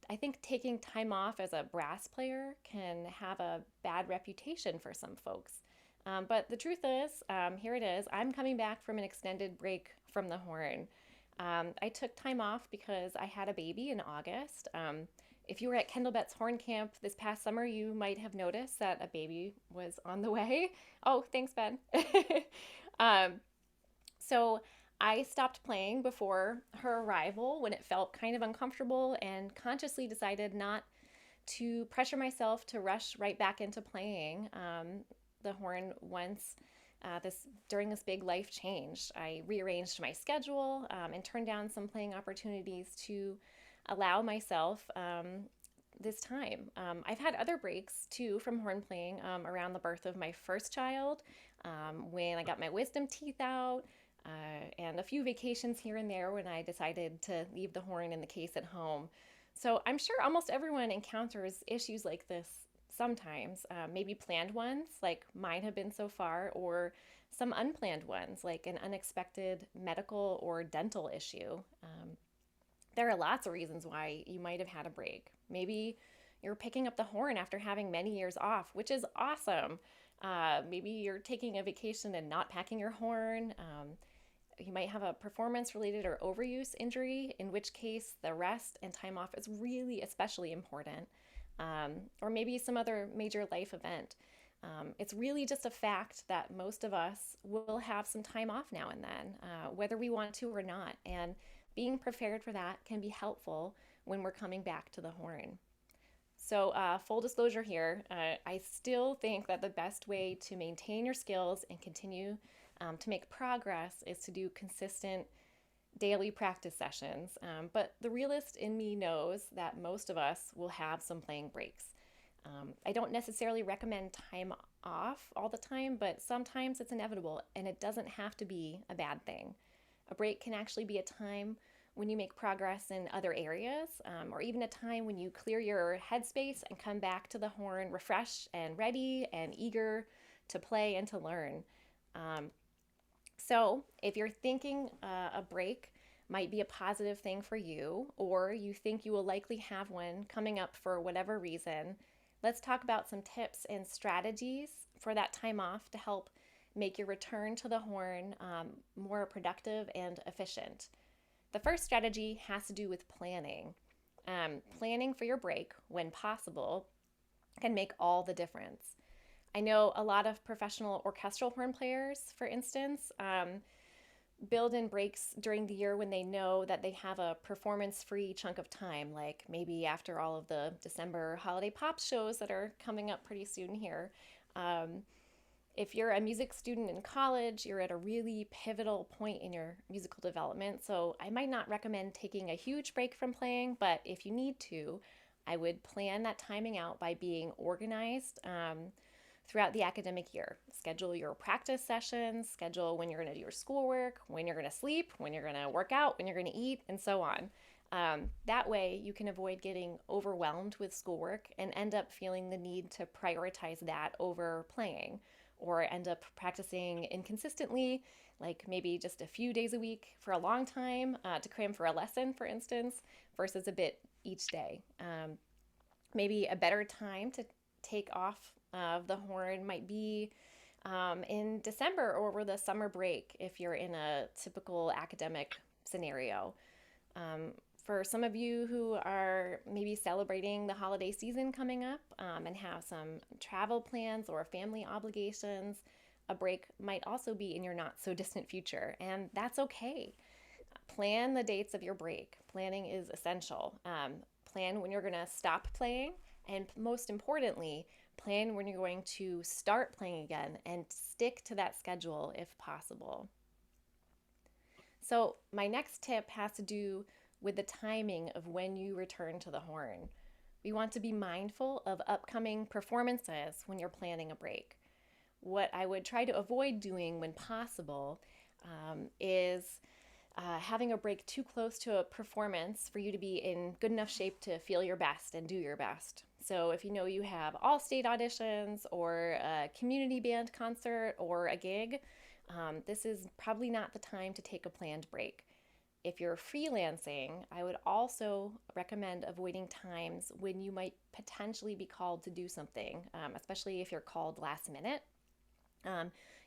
I think taking time off as a brass player can have a bad reputation for some folks. But the truth is, here it is, I'm coming back from an extended break from the horn. I took time off because I had a baby in August. If you were at Kendall Horn Camp this past summer, you might have noticed that a baby was on the way. Oh, thanks, Ben. So I stopped playing before her arrival when it felt kind of uncomfortable and consciously decided not to pressure myself to rush right back into playing the horn once during this big life change. I rearranged my schedule and turned down some playing opportunities to allow myself this time. I've had other breaks too from horn playing around the birth of my first child, when I got my wisdom teeth out, and a few vacations here and there when I decided to leave the horn in the case at home. So I'm sure almost everyone encounters issues like this sometimes, maybe planned ones like mine have been so far, or some unplanned ones like an unexpected medical or dental issue. There are lots of reasons why you might have had a break. Maybe you're picking up the horn after having many years off, which is awesome. Maybe you're taking a vacation and not packing your horn. You might have a performance-related or overuse injury, in which case the rest and time off is really especially important. Or maybe some other major life event. It's really just a fact that most of us will have some time off now and then, whether we want to or not. And being prepared for that can be helpful when we're coming back to the horn. So full disclosure here, I still think that the best way to maintain your skills and continue to make progress is to do consistent daily practice sessions. But the realist in me knows that most of us will have some playing breaks. I don't necessarily recommend time off all the time, but sometimes it's inevitable and it doesn't have to be a bad thing. A break can actually be a time when you make progress in other areas, or even a time when you clear your headspace and come back to the horn refreshed and ready and eager to play and to learn. So if you're thinking a break might be a positive thing for you, or you think you will likely have one coming up for whatever reason, let's talk about some tips and strategies for that time off to help make your return to the horn more productive and efficient. The first strategy has to do with planning. Planning for your break when possible can make all the difference. I know a lot of professional orchestral horn players, for instance, build in breaks during the year when they know that they have a performance-free chunk of time, like maybe after all of the December holiday pop shows that are coming up pretty soon here. If you're a music student in college, you're at a really pivotal point in your musical development. So I might not recommend taking a huge break from playing, but if you need to, I would plan that timing out by being organized throughout the academic year. Schedule your practice sessions, schedule when you're going to do your schoolwork, when you're going to sleep, when you're going to work out, when you're going to eat, and so on. That way you can avoid getting overwhelmed with schoolwork and end up feeling the need to prioritize that over playing, or end up practicing inconsistently, like maybe just a few days a week for a long time to cram for a lesson, for instance, versus a bit each day. Maybe a better time to take off of the horn might be in December or over the summer break if you're in a typical academic scenario. For some of you who are maybe celebrating the holiday season coming up and have some travel plans or family obligations, a break might also be in your not so distant future, and that's okay. Plan the dates of your break. Planning is essential. Plan when you're going to stop playing, and most importantly, plan when you're going to start playing again and stick to that schedule if possible. So my next tip has to do with the timing of when you return to the horn. We want to be mindful of upcoming performances when you're planning a break. What I would try to avoid doing when possible is having a break too close to a performance for you to be in good enough shape to feel your best and do your best. So if you know you have all-state auditions or a community band concert or a gig, this is probably not the time to take a planned break. If you're freelancing, I would also recommend avoiding times when you might potentially be called to do something, especially if you're called last minute.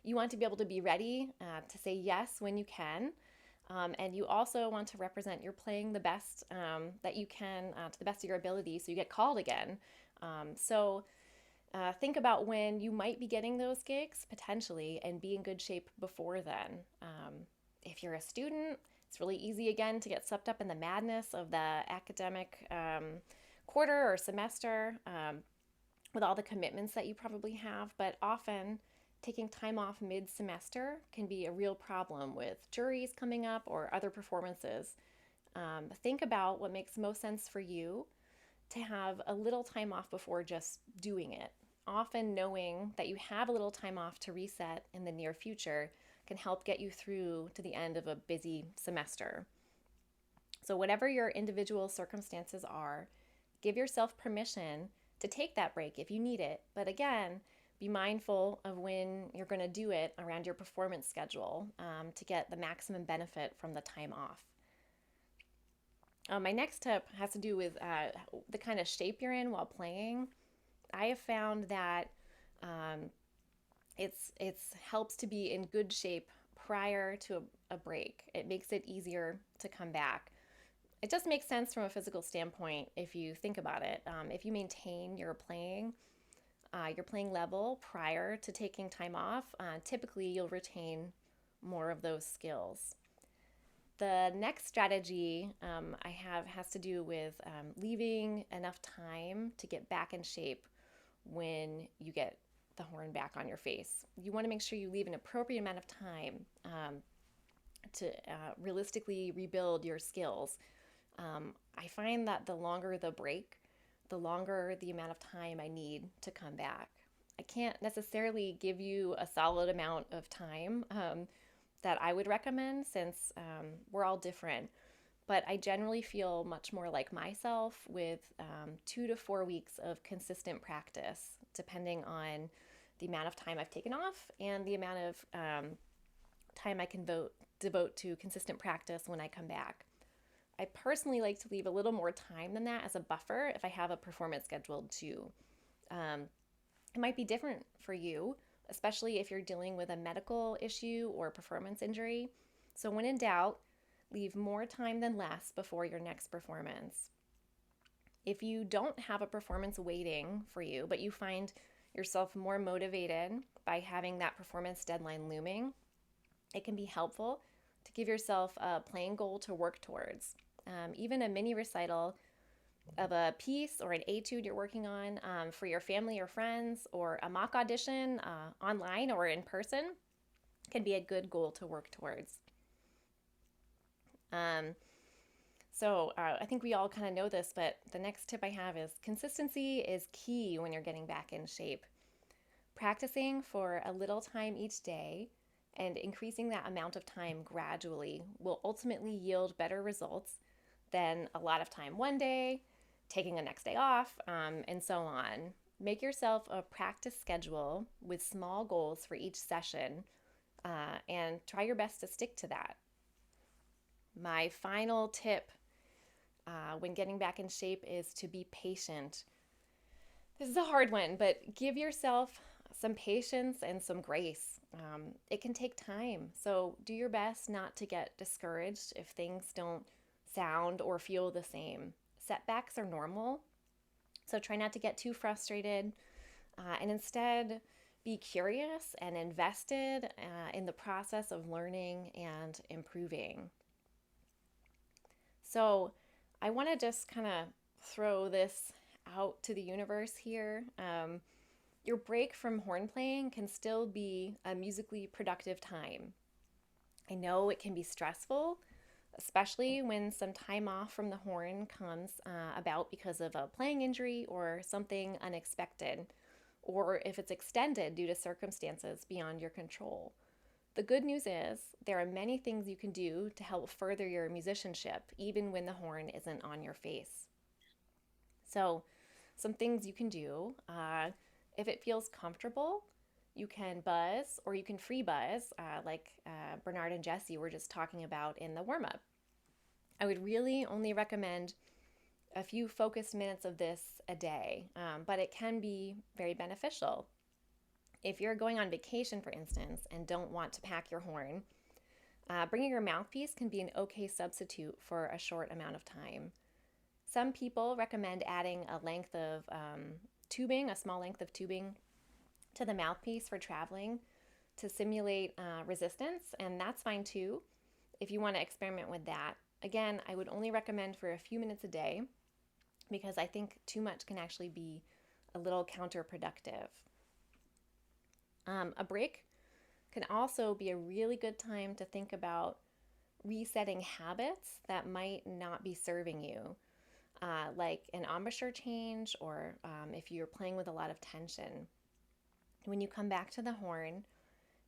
You want to be able to be ready to say yes when you can. And you also want to represent you're playing the best that you can to the best of your ability so you get called again. So think about when you might be getting those gigs potentially and be in good shape before then. If you're a student, it's really easy again to get swept up in the madness of the academic quarter or semester with all the commitments that you probably have, but often taking time off mid-semester can be a real problem with juries coming up or other performances. Think about what makes most sense for you to have a little time off before just doing it. Often knowing that you have a little time off to reset in the near future can help get you through to the end of a busy semester. So whatever your individual circumstances are, give yourself permission to take that break if you need it. But again, be mindful of when you're going to do it around your performance schedule to get the maximum benefit from the time off. My next tip has to do with the kind of shape you're in while playing. I have found that it helps to be in good shape prior to a break. It makes it easier to come back. It just makes sense from a physical standpoint if you think about it. If you maintain your playing level prior to taking time off, typically you'll retain more of those skills. The next strategy I have has to do with leaving enough time to get back in shape when you get the horn back on your face. You want to make sure you leave an appropriate amount of time to realistically rebuild your skills. I find that the longer the break, the longer the amount of time I need to come back. I can't necessarily give you a solid amount of time that I would recommend since we're all different, but I generally feel much more like myself with 2 to 4 weeks of consistent practice, depending on the amount of time I've taken off and the amount of time I can devote to consistent practice when I come back. I personally like to leave a little more time than that as a buffer if I have a performance scheduled too. It might be different for you, especially if you're dealing with a medical issue or performance injury. So when in doubt, leave more time than less before your next performance. If you don't have a performance waiting for you, but you find yourself more motivated by having that performance deadline looming, it can be helpful to give yourself a playing goal to work towards. Even a mini recital of a piece or an etude you're working on for your family or friends, or a mock audition online or in person can be a good goal to work towards. I think we all kind of know this, but the next tip I have is consistency is key when you're getting back in shape. Practicing for a little time each day and increasing that amount of time gradually will ultimately yield better results than a lot of time one day, taking a next day off, and so on. Make yourself a practice schedule with small goals for each session, and try your best to stick to that. My final tip when getting back in shape is to be patient. This is a hard one, but give yourself some patience and some grace. It can take time, so do your best not to get discouraged if things don't sound or feel the same. Setbacks are normal, so try not to get too frustrated, and instead be curious and invested in the process of learning and improving. So I want to just kind of throw this out to the universe here. Your break from horn playing can still be a musically productive time. I know it can be stressful, especially when some time off from the horn comes about because of a playing injury or something unexpected, or if it's extended due to circumstances beyond your control. The good news is there are many things you can do to help further your musicianship, even when the horn isn't on your face. So, some things you can do, if it feels comfortable, you can buzz or you can free buzz, like Bernhard and Jesse were just talking about in the warm-up. I would really only recommend a few focused minutes of this a day, but it can be very beneficial. If you're going on vacation, for instance, and don't want to pack your horn, bringing your mouthpiece can be an okay substitute for a short amount of time. Some people recommend adding a length of tubing, a small length of tubing, to the mouthpiece for traveling to simulate resistance, and that's fine too if you want to experiment with that. Again, I would only recommend for a few minutes a day because I think too much can actually be a little counterproductive. A break can also be a really good time to think about resetting habits that might not be serving you, like an embouchure change, or if you're playing with a lot of tension. When you come back to the horn,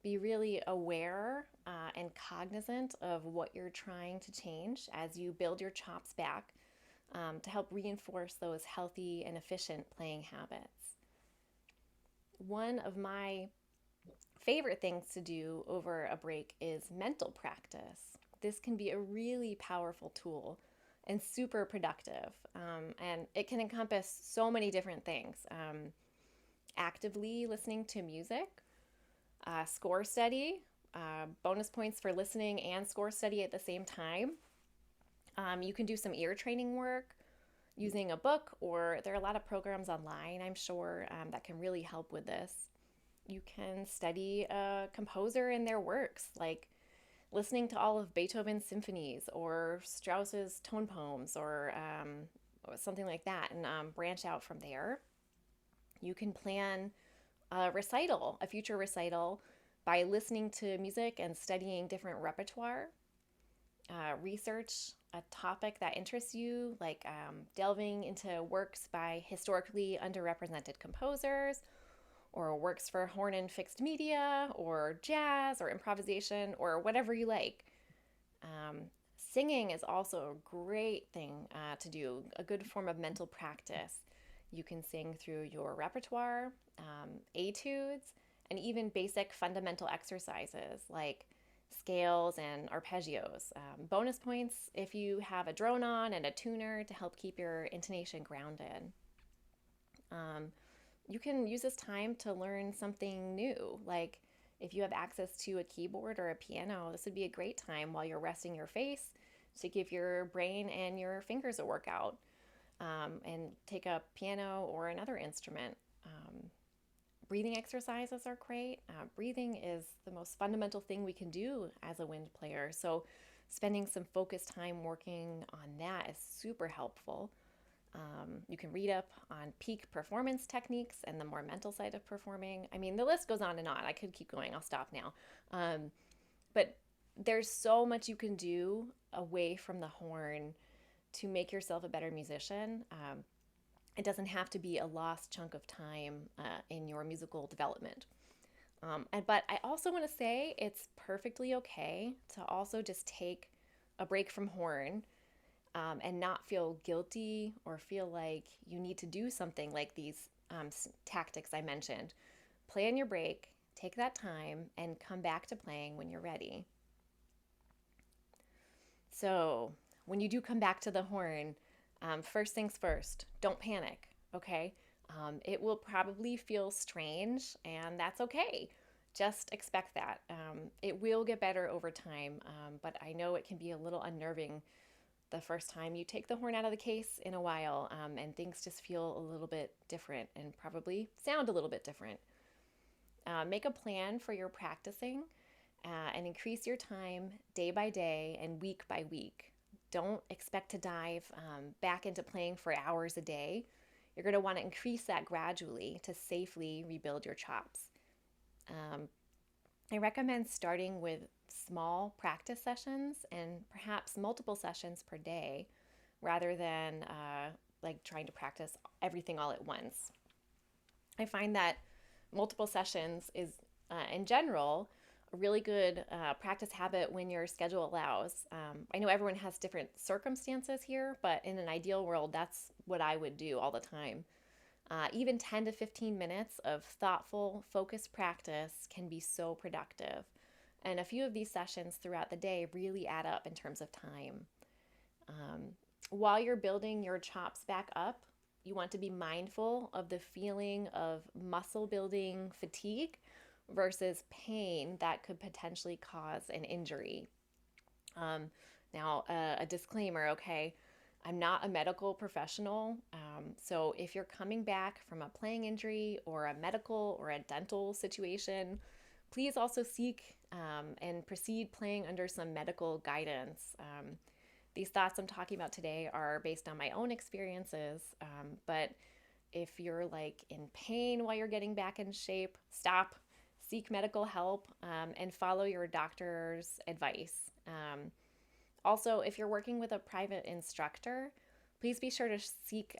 be really aware and cognizant of what you're trying to change as you build your chops back to help reinforce those healthy and efficient playing habits. One of my favorite things to do over a break is mental practice. This can be a really powerful tool and super productive, and it can encompass so many different things. Actively listening to music, score study, bonus points for listening and score study at the same time. You can do some ear training work using a book, or there are a lot of programs online, I'm sure, that can really help with this. You can study a composer and their works, like listening to all of Beethoven's symphonies or Strauss's tone poems, or something like that, and branch out from there. You can plan a future recital, by listening to music and studying different repertoire. Research a topic that interests you, like delving into works by historically underrepresented composers, or works for horn and fixed media, or jazz, or improvisation, or whatever you like. Singing is also a great thing to do, a good form of mental practice. You can sing through your repertoire, etudes, and even basic fundamental exercises like scales and arpeggios. Bonus points if you have a drone on and a tuner to help keep your intonation grounded. You can use this time to learn something new. Like if you have access to a keyboard or a piano, this would be a great time while you're resting your face to give your brain and your fingers a workout, and take a piano or another instrument. Breathing exercises are great. Breathing is the most fundamental thing we can do as a wind player. So spending some focused time working on that is super helpful. You can read up on peak performance techniques and the more mental side of performing. I mean, the list goes on and on. I could keep going. I'll stop now. But there's so much you can do away from the horn to make yourself a better musician. It doesn't have to be a lost chunk of time in your musical development. But I also want to say it's perfectly okay to also just take a break from horn, and not feel guilty or feel like you need to do something like these tactics I mentioned. Plan your break, take that time, and come back to playing when you're ready. So, when you do come back to the horn, first things first, don't panic, okay? It will probably feel strange, and that's okay. Just expect that. It will get better over time, but I know it can be a little unnerving the first time you take the horn out of the case in a while, and things just feel a little bit different and probably sound a little bit different. Make a plan for your practicing, and increase your time day by day and week by week. Don't expect to dive back into playing for hours a day. You're going to want to increase that gradually to safely rebuild your chops. I recommend starting with small practice sessions and perhaps multiple sessions per day rather than like trying to practice everything all at once. I find that multiple sessions is, in general, a really good practice habit when your schedule allows. I know everyone has different circumstances here, but in an ideal world, that's what I would do all the time. Even 10 to 15 minutes of thoughtful, focused practice can be so productive. And a few of these sessions throughout the day really add up in terms of time. While you're building your chops back up, you want to be mindful of the feeling of muscle building fatigue versus pain that could potentially cause an injury. Now, a disclaimer, okay? I'm not a medical professional, so if you're coming back from a playing injury or a medical or a dental situation, please also seek and proceed playing under some medical guidance. These thoughts I'm talking about today are based on my own experiences, but if you're like in pain while you're getting back in shape, stop, seek medical help, and follow your doctor's advice. Also, if you're working with a private instructor, please be sure to seek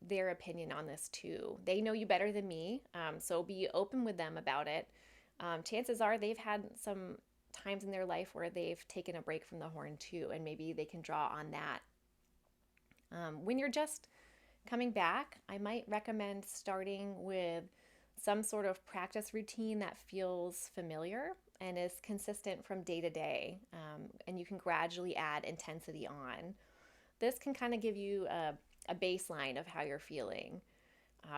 their opinion on this too. They know you better than me, so be open with them about it. Chances are they've had some times in their life where they've taken a break from the horn too, and maybe they can draw on that. When you're just coming back, I might recommend starting with some sort of practice routine that feels familiar and is consistent from day to day, and you can gradually add intensity on. This can kind of give you a baseline of how you're feeling.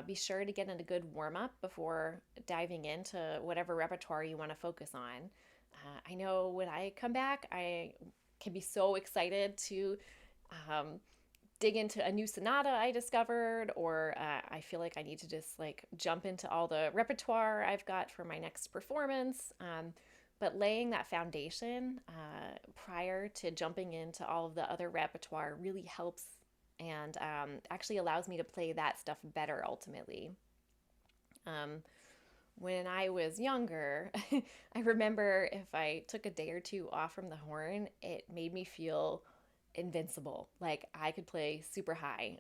Be sure to get in a good warm-up before diving into whatever repertoire you want to focus on. I know when I come back, I can be so excited to dig into a new sonata I discovered, or I feel like I need to just like jump into all the repertoire I've got for my next performance. But laying that foundation prior to jumping into all of the other repertoire really helps and actually allows me to play that stuff better ultimately. When I was younger, I remember if I took a day or two off from the horn, it made me feel invincible. Like I could play super high.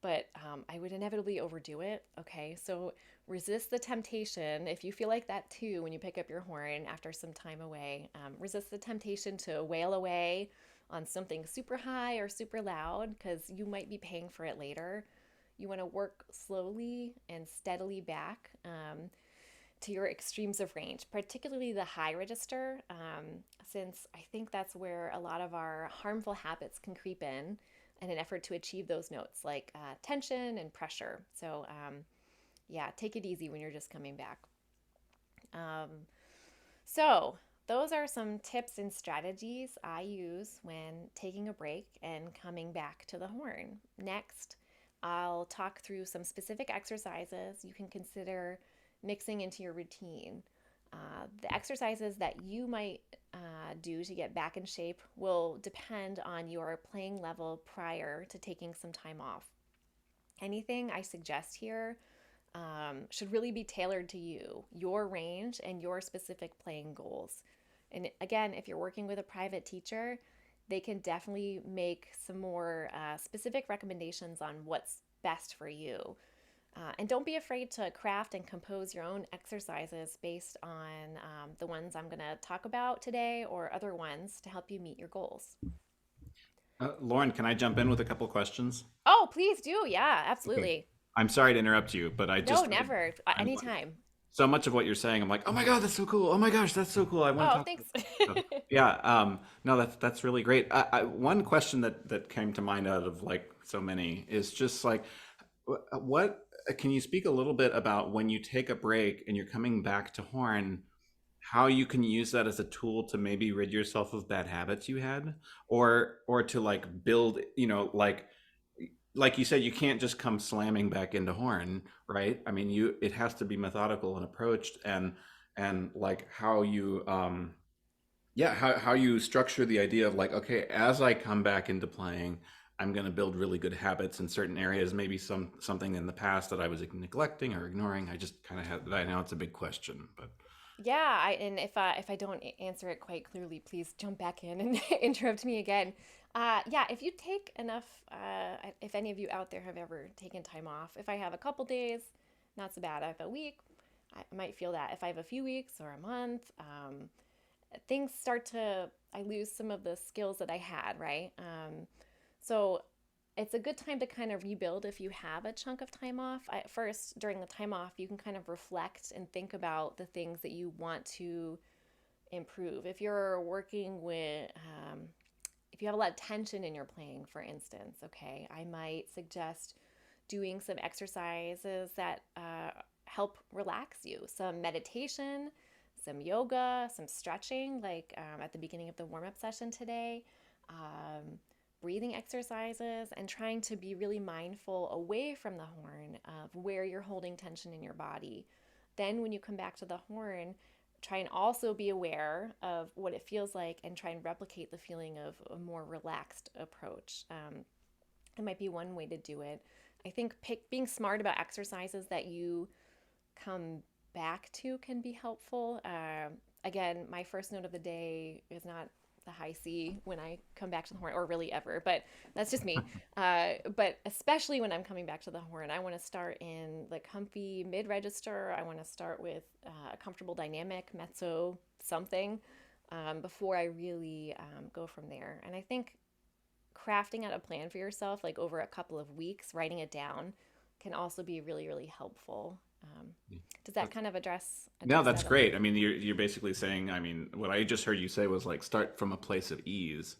But I would inevitably overdo it. Okay, so resist the temptation. If you feel like that too when you pick up your horn after some time away, resist the temptation to wail away on something super high or super loud because you might be paying for it later. You want to work slowly and steadily back to your extremes of range, particularly the high register, since I think that's where a lot of our harmful habits can creep in an effort to achieve those notes like tension and pressure. So Yeah, take it easy when you're just coming back. Um, so, those are some tips and strategies I use when taking a break and coming back to the horn. Next, I'll talk through some specific exercises you can consider mixing into your routine. The exercises that you might do to get back in shape will depend on your playing level prior to taking some time off. Anything I suggest here should really be tailored to you, your range, and your specific playing goals. And again, if you're working with a private teacher, they can definitely make some more specific recommendations on what's best for you. And don't be afraid to craft and compose your own exercises based on the ones I'm going to talk about today or other ones to help you meet your goals. Lauren, can I jump in with a couple questions? Oh, please do. Yeah, Okay. absolutely. I'm sorry to interrupt you, but No, never. I'm like, Anytime. so much of what you're saying, I'm like, oh my God, that's so cool. Oh my gosh, that's so cool. I want to Oh, talk thanks. about that. So, yeah, no, that's really great. One question that came to mind out of like so many is just like, what can you speak a little bit about when you take a break and you're coming back to horn, how you can use that as a tool to maybe rid yourself of bad habits you had, or to like build, like you said, you can't just come slamming back into horn, right? I mean, it has to be methodical and approached, and like how you yeah, how you structure the idea of like, okay, as I come back into playing, I'm going to build really good habits in certain areas, maybe something in the past that I was neglecting or ignoring. I just kind of had, I know it's a big question, but Yeah, and if I don't answer it quite clearly, please jump back in and interrupt me again. Yeah, if you take enough, if any of you out there have ever taken time off, if I have a couple days, not so bad. If I have a week, I might feel that. If I have a few weeks or a month, things start to, I lose some of the skills that I had, right? So it's a good time to kind of rebuild if you have a chunk of time off. First, during the time off, you can kind of reflect and think about the things that you want to improve. If you're working with, if you have a lot of tension in your playing, for instance, okay, I might suggest doing some exercises that help relax you. Some meditation, some yoga, some stretching, like at the beginning of the warm up session today. Breathing exercises, and trying to be really mindful away from the horn of where you're holding tension in your body. Then, when you come back to the horn, try and also be aware of what it feels like and try and replicate the feeling of a more relaxed approach. It might be one way to do it. I think being smart about exercises that you come back to can be helpful. Again, my first note of the day is not the high C when I come back to the horn, or really ever, but that's just me. But especially when I'm coming back to the horn, I want to start in the comfy mid-register. I want to start with a comfortable dynamic mezzo something before I really go from there. And I think crafting out a plan for yourself, like over a couple of weeks, writing it down, can also be really, really helpful. Does that kind of address no, that's that? great. I mean, you're basically saying, I mean, what I just heard you say was like start from a place of ease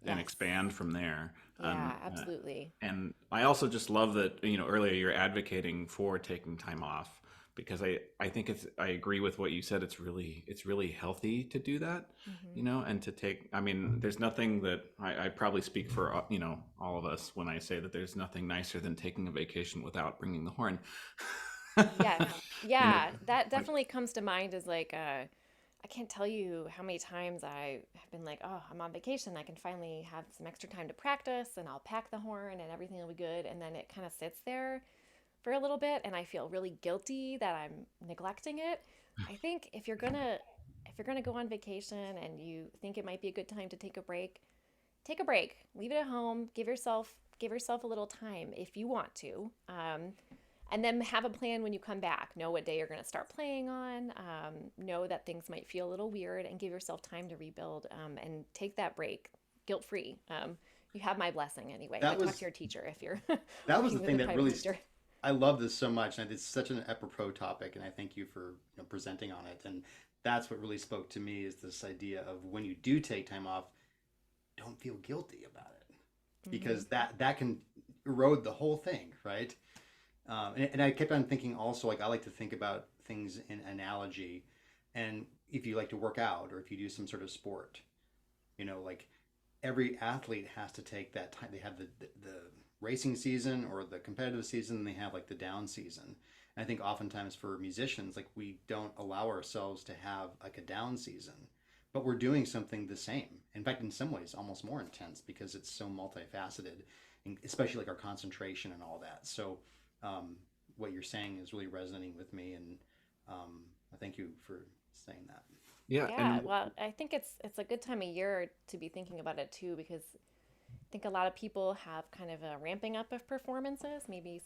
and Yes. expand from there. Yeah, absolutely. And I also just love that, earlier you're advocating for taking time off, because I think I agree with what you said. It's really healthy to do that, and to take, I mean, there's nothing that I probably speak for, all of us when I say that there's nothing nicer than taking a vacation without bringing the horn. Yes. You know, Yeah, that definitely comes to mind as like I can't tell you how many times I have been like, oh, I'm on vacation. I can finally have some extra time to practice and I'll pack the horn and everything will be good. And then it kind of sits there for a little bit and I feel really guilty that I'm neglecting it. I think if you're gonna go on vacation and you think it might be a good time to take a break, take a break. Leave it at home. Give yourself a little time if you want to. And then have a plan when you come back. Know what day you're going to start playing on. Know that things might feel a little weird, and give yourself time to rebuild and take that break guilt free. You have my blessing anyway. Talk to your teacher if you're. That was the thing that really. Teacher. I love this so much, and it's such an apropos topic, and I thank you for presenting on it. And that's what really spoke to me, is this idea of when you do take time off, don't feel guilty about it, because that can erode the whole thing, right? And I kept on thinking also, like, I like to think about things in analogy. And if you like to work out or if you do some sort of sport, like every athlete has to take that time. They have the racing season or the competitive season, and they have like the down season. And I think oftentimes for musicians, like we don't allow ourselves to have like a down season, but we're doing something the same. In fact, in some ways, almost more intense because it's so multifaceted, and especially like our concentration and all that. So, what you're saying is really resonating with me, and I thank you for saying that. Yeah, Yeah, and well, I think it's a good time of year to be thinking about it too, because I think a lot of people have kind of a ramping up of performances, maybe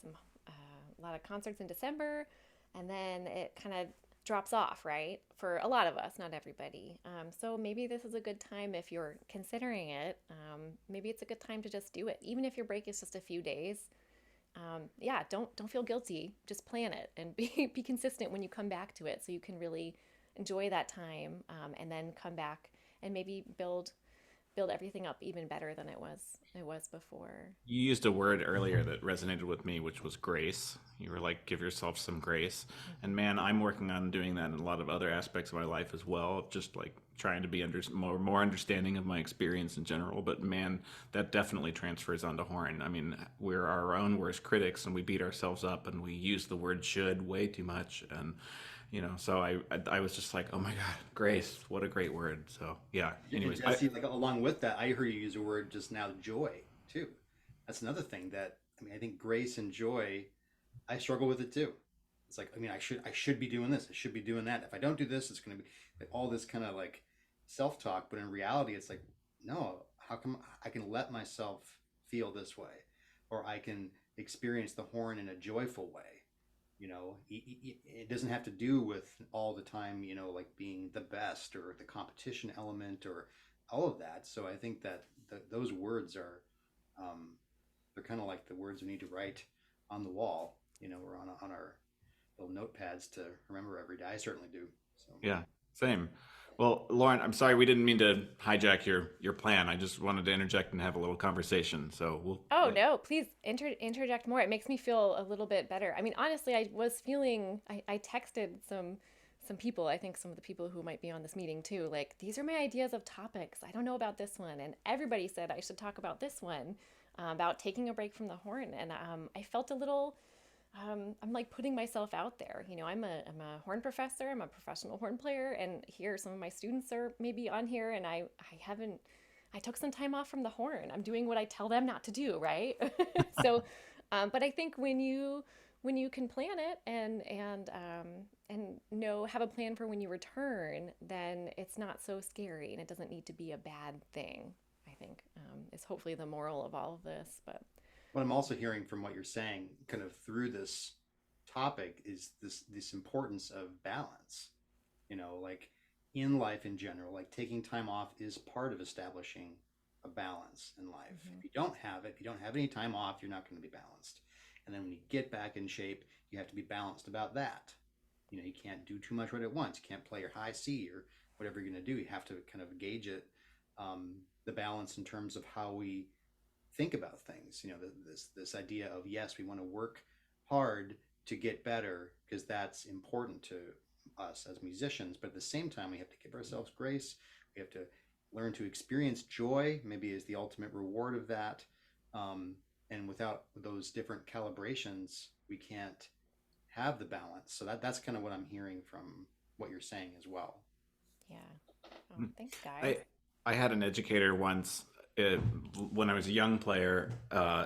a lot of concerts in December, and then it kind of drops off, right? For a lot of us, not everybody. So maybe this is a good time if you're considering it. Maybe it's a good time to just do it, even if your break is just a few days. Yeah, don't feel guilty. Just plan it and be consistent when you come back to it, so you can really enjoy that time, and then come back and maybe build everything up even better than it was before. you used a word earlier that resonated with me, which was grace. You were like, give yourself some grace. And man, I'm working on doing that in a lot of other aspects of my life as well. Just like trying to be more understanding of my experience in general. But man, that definitely transfers onto horn. I mean, we're our own worst critics, and we beat ourselves up, and we use the word should way too much. And so I was just like, oh my God, grace, what a great word. So yeah. And Anyways, Jesse, like along with that, I heard you use a word just now, joy, too. That's another thing that I think grace and joy, I struggle with it too. It's like, I should be doing this, I should be doing that. If I don't do this, it's going to be like all this kind of like self-talk. But in reality, it's like, no, how come I can let myself feel this way, or I can experience the horn in a joyful way? It doesn't have to do with all the time, like being the best or the competition element or all of that. So I think that those words are, they're kind of like the words we need to write on the wall, or on our little notepads to remember every day. I certainly do. So yeah, same. Well, Lauren, I'm sorry we didn't mean to hijack your plan. I just wanted to interject and have a little conversation. So Oh no, please interject more. It makes me feel a little bit better. I mean, honestly, I texted some people, I think some of the people who might be on this meeting too, like, these are my ideas of topics. I don't know about this one. And everybody said I should talk about this one, about taking a break from the horn. And I felt a little, I'm like putting myself out there. I'm a horn professor, I'm a professional horn player, and here some of my students are maybe on here, and I took some time off from the horn. I'm doing what I tell them not to do, right? So, but I think when you can plan it and have a plan for when you return, then it's not so scary, and it doesn't need to be a bad thing. I think is hopefully the moral of all of this. But what I'm also hearing from what you're saying, kind of through this topic, is this importance of balance. Like in life in general, like taking time off is part of establishing a balance in life. If you don't have it, if you don't have any time off, you're not going to be balanced. And then when you get back in shape, you have to be balanced about that. You can't do too much right at once. You can't play your high C or whatever you're going to do. You have to kind of gauge it, the balance in terms of how we think about things. This idea of, yes, we want to work hard to get better because that's important to us as musicians, but at the same time we have to give ourselves grace. We have to learn to experience joy, maybe as the ultimate reward of that. And without those different calibrations, we can't have the balance. So that's kind of what I'm hearing from what you're saying as well. yeah. Oh, thanks, guys. I had an educator once, when I was a young player,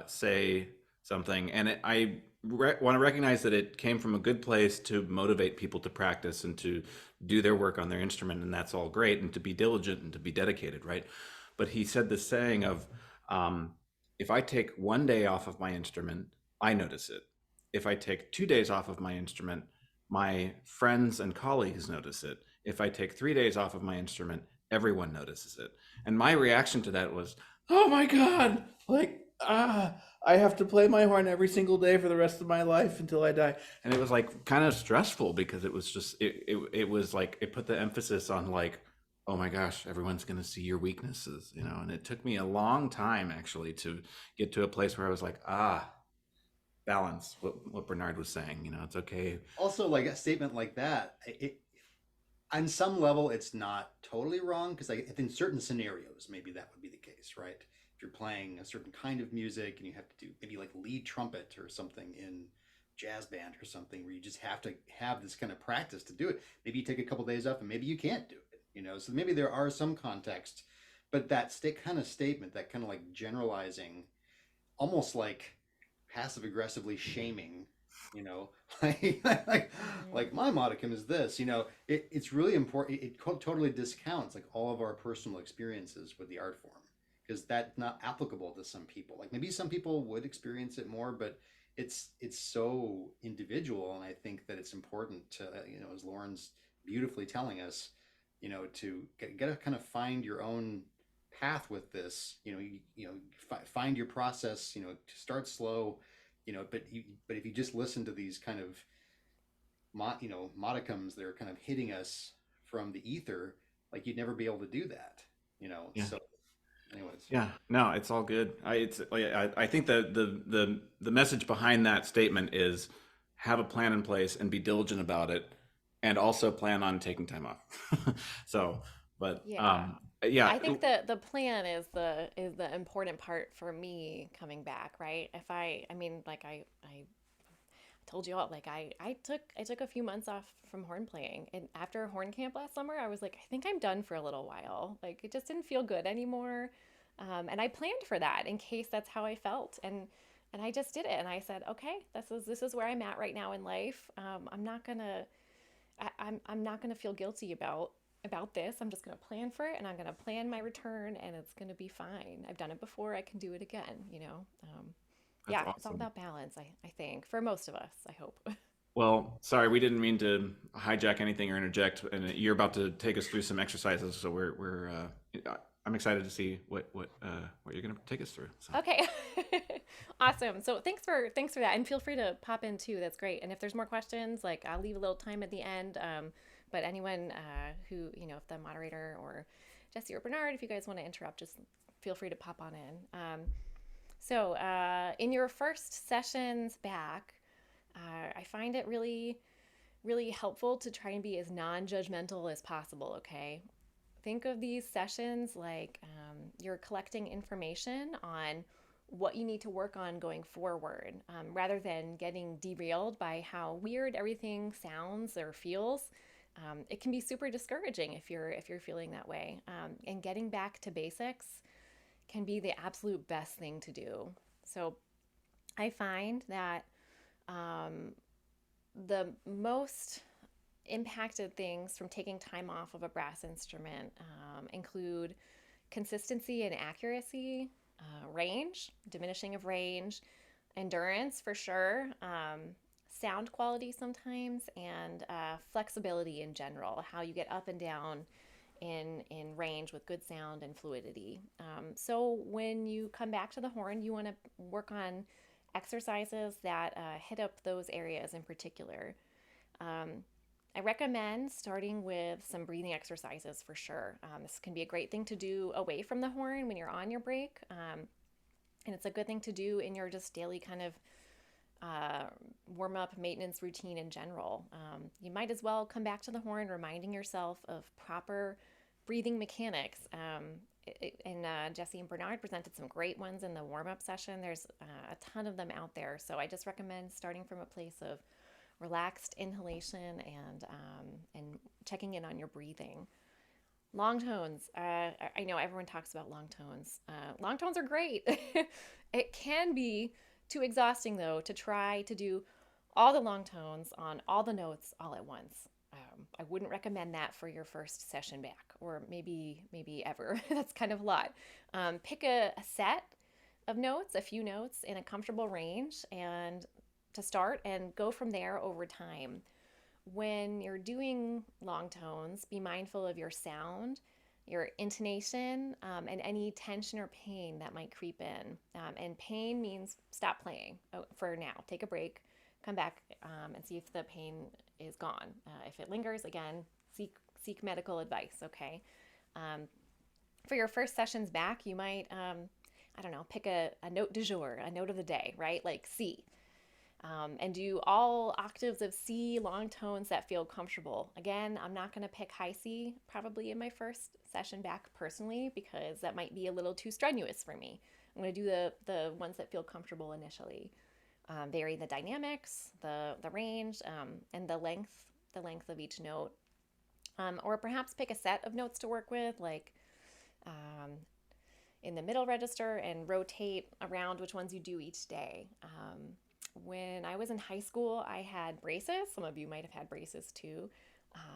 say something, and I want to recognize that it came from a good place to motivate people to practice and to do their work on their instrument, and that's all great, and to be diligent and to be dedicated, right? But he said this saying of, if I take one day off of my instrument, I notice it. If I take 2 days off of my instrument, my friends and colleagues notice it. If I take 3 days off of my instrument, everyone notices it. And my reaction to that was, oh my God, like, I have to play my horn every single day for the rest of my life until I die. And it was like kind of stressful because it was just, it was like, it put the emphasis on like, oh my gosh, everyone's going to see your weaknesses, and it took me a long time actually to get to a place where I was like, balance. What Bernhard was saying, it's okay. Also, like a statement like that, on some level, it's not totally wrong because I think in certain scenarios, maybe that would be the case, right? If you're playing a certain kind of music and you have to do maybe like lead trumpet or something in jazz band or something where you just have to have this kind of practice to do it. Maybe you take a couple days off and maybe you can't do it. So maybe there are some contexts, but that kind of statement, that kind of like generalizing, almost like passive aggressively shaming, you know, like my modicum is this, it's really important. It totally discounts like all of our personal experiences with the art form because that's not applicable to some people. Like maybe some people would experience it more, but it's so individual. And I think that it's important to, as Lauren's beautifully telling us, to get to kind of find your own path with this, find your process, to start slow, but if you just listen to these kind of modicums that are kind of hitting us from the ether, like you'd never be able to do that, Yeah. so anyways. Yeah, no, it's all good. I think the message behind that statement is have a plan in place and be diligent about it, and also plan on taking time off. So, but Yeah. yeah, I think the plan is the important part for me coming back, right? If I mean, like I told you all, like I took a few months off from horn playing, and after horn camp last summer, I was like, I think I'm done for a little while. Like it just didn't feel good anymore, and I planned for that in case that's how I felt, and I just did it, and I said, okay, this is where I'm at right now in life. I'm not gonna I'm not gonna feel guilty about this. I'm just going to plan for it and I'm going to plan my return and it's going to be fine. I've done it before. I can do it again. Yeah, that's it's all awesome. about balance, I think, for most of us, I hope. Well, sorry, we didn't mean to hijack anything or interject, and you're about to take us through some exercises, so I'm excited to see what you're going to take us through. So. Okay. Awesome. So thanks for that. And feel free to pop in too. That's great. And if there's more questions, like I'll leave a little time at the end. But anyone who, if the moderator or Jesse or Bernhard, if you guys want to interrupt, just feel free to pop on in. So in your first sessions back, I find it really, really helpful to try and be as non-judgmental as possible, okay? Think of these sessions like you're collecting information on what you need to work on going forward, rather than getting derailed by how weird everything sounds or feels. It can be super discouraging if you're feeling that way. And getting back to basics can be the absolute best thing to do. So I find that the most impacted things from taking time off of a brass instrument include consistency and accuracy, range, diminishing of range, endurance for sure, sound quality sometimes, and flexibility in general, how you get up and down in range with good sound and fluidity. So when you come back to the horn, you want to work on exercises that hit up those areas in particular. I recommend starting with some breathing exercises for sure. This can be a great thing to do away from the horn when you're on your break. And it's a good thing to do in your just daily kind of warm-up maintenance routine in general. You might as well come back to the horn reminding yourself of proper breathing mechanics. And Jesse and Bernhard presented some great ones in the warm-up session. There's a ton of them out there. So I just recommend starting from a place of relaxed inhalation and checking in on your breathing. Long tones. I know everyone talks about long tones. Long tones are great. It can be too exhausting, though, to try to do all the long tones on all the notes all at once. I wouldn't recommend that for your first session back, or maybe ever. That's kind of a lot. Pick a set of notes, a few notes in a comfortable range, and to start, and go from there over time. When you're doing long tones, be mindful of your sound, your intonation, and any tension or pain that might creep in. And pain means stop playing for now. Take a break, come back, and see if the pain is gone. If it lingers, again, seek medical advice, okay? For your first sessions back, you might, pick a note du jour, a note of the day, right? Like C. And do all octaves of C, long tones that feel comfortable. Again, I'm not going to pick high C probably in my first session back personally, because that might be a little too strenuous for me. I'm going to do the ones that feel comfortable initially. Vary the dynamics, the range, and the length of each note. Or perhaps pick a set of notes to work with, like in the middle register, and rotate around which ones you do each day. When I was in high school, I had braces. Some of you might have had braces too.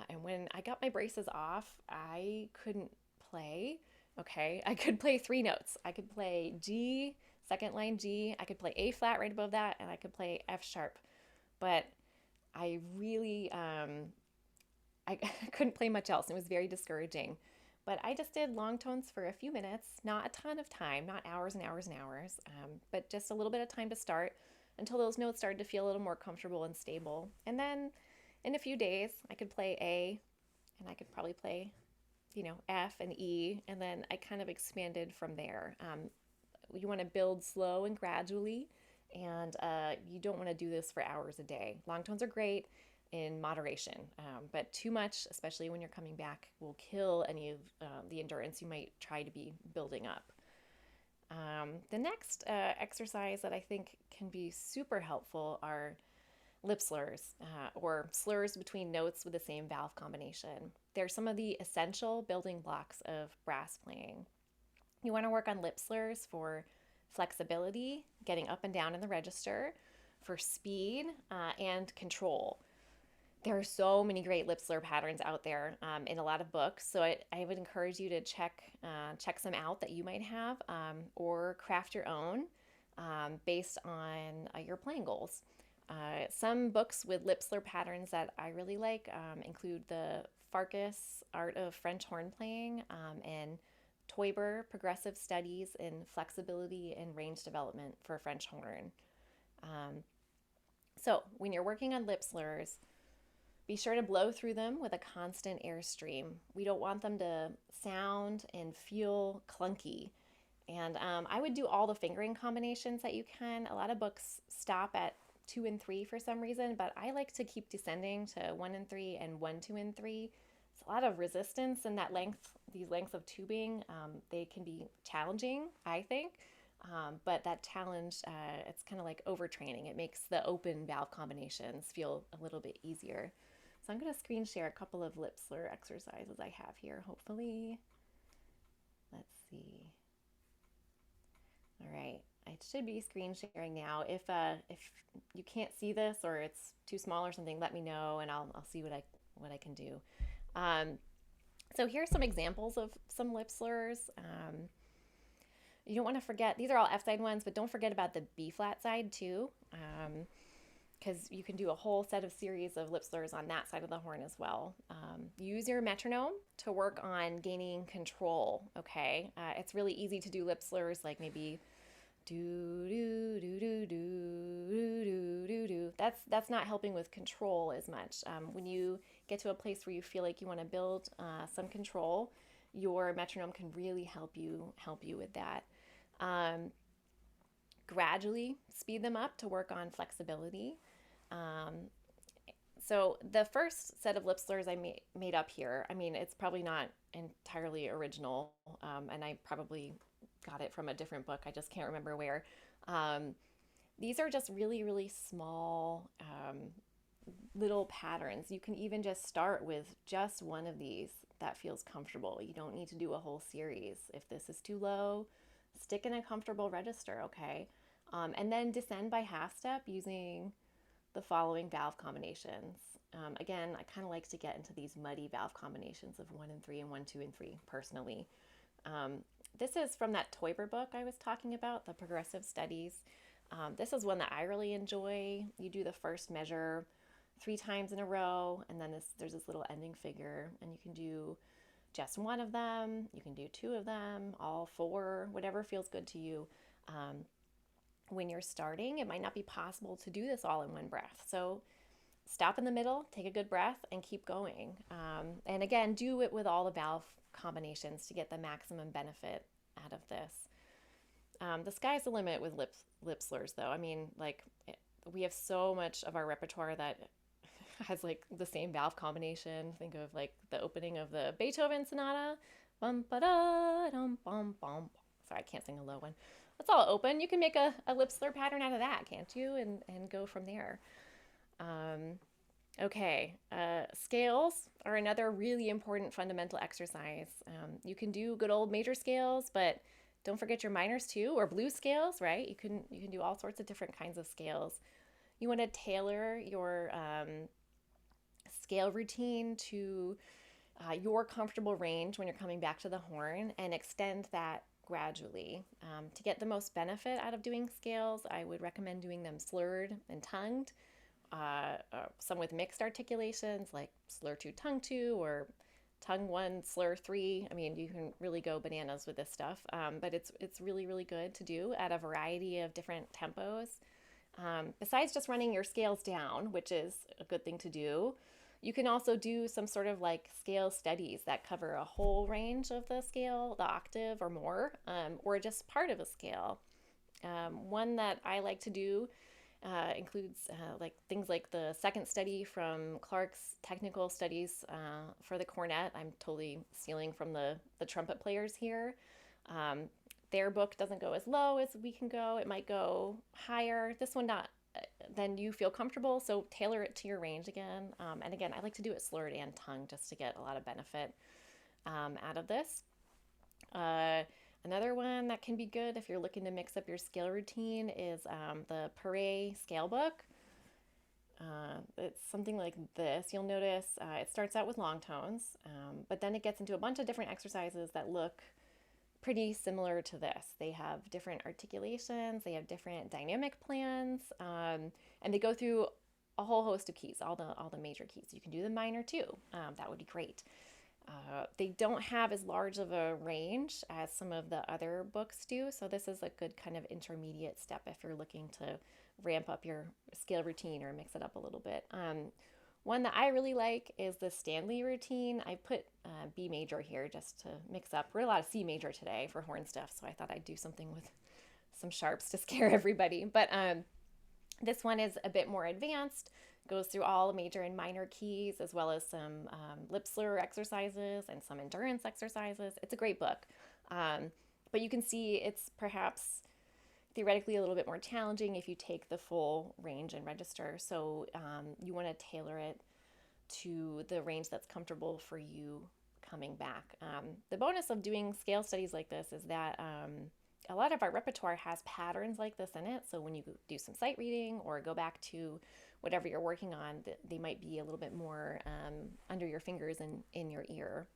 And when I got my braces off, I couldn't play. Okay, I could play 3 notes. I could play G, second line G. I could play A flat right above that, and I could play F sharp. But I really, I couldn't play much else. It was very discouraging. But I just did long tones for a few minutes, not a ton of time, not hours and hours and hours, but just a little bit of time to start, until those notes started to feel a little more comfortable and stable. And then in a few days, I could play A, and I could probably play, F and E, and then I kind of expanded from there. You want to build slow and gradually, and you don't want to do this for hours a day. Long tones are great in moderation, but too much, especially when you're coming back, will kill any of the endurance you might try to be building up. The next exercise that I think can be super helpful are lip slurs, or slurs between notes with the same valve combination. They're some of the essential building blocks of brass playing. You want to work on lip slurs for flexibility, getting up and down in the register, for speed, and control. There are so many great lip slur patterns out there in a lot of books, so I would encourage you to check some out that you might have, or craft your own based on your playing goals. Some books with lip slur patterns that I really like include the Farkas Art of French Horn Playing, and Teuber Progressive Studies in Flexibility and Range Development for French Horn. So when you're working on lip slurs, be sure to blow through them with a constant airstream. We don't want them to sound and feel clunky. And I would do all the fingering combinations that you can. A lot of books stop at 2 and 3 for some reason, but I like to keep descending to 1 and 3 and 1, 2, and 3. It's a lot of resistance in that length, these lengths of tubing. They can be challenging, I think. But that challenge, it's kind of like overtraining. It makes the open valve combinations feel a little bit easier. So I'm going to screen share a couple of lip slur exercises I have here, hopefully. Let's see. All right, I should be screen sharing now. If you can't see this, or it's too small or something, let me know, and I'll see what I can do. So here's some examples of some lip slurs. You don't want to forget, these are all F side ones, but don't forget about the B flat side too, because you can do a whole set of series of lip slurs on that side of the horn as well. Use your metronome to work on gaining control, okay? It's really easy to do lip slurs, like maybe do do do do do do do do. That's not helping with control as much. When you get to a place where you feel like you want to build some control, your metronome can really help you with that. Gradually speed them up to work on flexibility. So the first set of lip slurs I made up here, I mean, it's probably not entirely original, and I probably got it from a different book. I just can't remember where. These are just really, really small little patterns. You can even just start with just one of these that feels comfortable. You don't need to do a whole series. If this is too low, stick in a comfortable register, okay? And then descend by half step using the following valve combinations. Again, I kind of like to get into these muddy valve combinations of 1 and 3 and 1, 2, and 3 personally. This is from that Teuber book I was talking about, the Progressive Studies. This is one that I really enjoy. You do the first measure 3 times in a row, and then there's this little ending figure, and you can do just one of them, you can do 2 of them, all 4, whatever feels good to you. When you're starting, it might not be possible to do this all in one breath. So stop in the middle, take a good breath, and keep going. And again, do it with all the valve combinations to get the maximum benefit out of this. The sky's the limit with lip slurs, though. I mean, like, we have so much of our repertoire that has like the same valve combination. Think of like the opening of the Beethoven sonata. Bum ba da dum bum bum. Sorry, I can't sing a low one. That's all open. You can make a lip slur pattern out of that, can't you? And go from there. Um, okay, scales are another really important fundamental exercise. You can do good old major scales, but don't forget your minors too, or blues scales, right? You can do all sorts of different kinds of scales. You want to tailor your scale routine to your comfortable range when you're coming back to the horn and extend that gradually. To get the most benefit out of doing scales, I would recommend doing them slurred and tongued, some with mixed articulations like slur 2, tongue 2, or tongue 1, slur 3. I mean, you can really go bananas with this stuff, but it's really, really good to do at a variety of different tempos. Besides just running your scales down, which is a good thing to do, you can also do some sort of like scale studies that cover a whole range of the scale, the octave or more, or just part of a scale. One that I like to do includes like things like the second study from Clark's technical studies for the cornet. I'm totally stealing from the trumpet players here. Their book doesn't go as low as we can go. It might go higher. This one not then you feel comfortable, so tailor it to your range again. And again, I like to do it slurred and tongue just to get a lot of benefit out of this. Another one that can be good if you're looking to mix up your scale routine is the Paret scale book. It's something like this. You'll notice it starts out with long tones, but then it gets into a bunch of different exercises that look pretty similar to this. They have different articulations, they have different dynamic plans, and they go through a whole host of keys, all the major keys. You can do the minor too. That would be great. They don't have as large of a range as some of the other books do, so this is a good kind of intermediate step if you're looking to ramp up your scale routine or mix it up a little bit. One that I really like is the Stanley routine. I put B major here just to mix up. We're a lot of C major today for horn stuff, so I thought I'd do something with some sharps to scare everybody. But this one is a bit more advanced, goes through all major and minor keys, as well as some lip slur exercises and some endurance exercises. It's a great book. But you can see it's perhaps theoretically a little bit more challenging if you take the full range and register. So you want to tailor it to the range that's comfortable for you coming back. The bonus of doing scale studies like this is that a lot of our repertoire has patterns like this in it. So when you do some sight reading or go back to whatever you're working on, they might be a little bit more under your fingers and in your ear.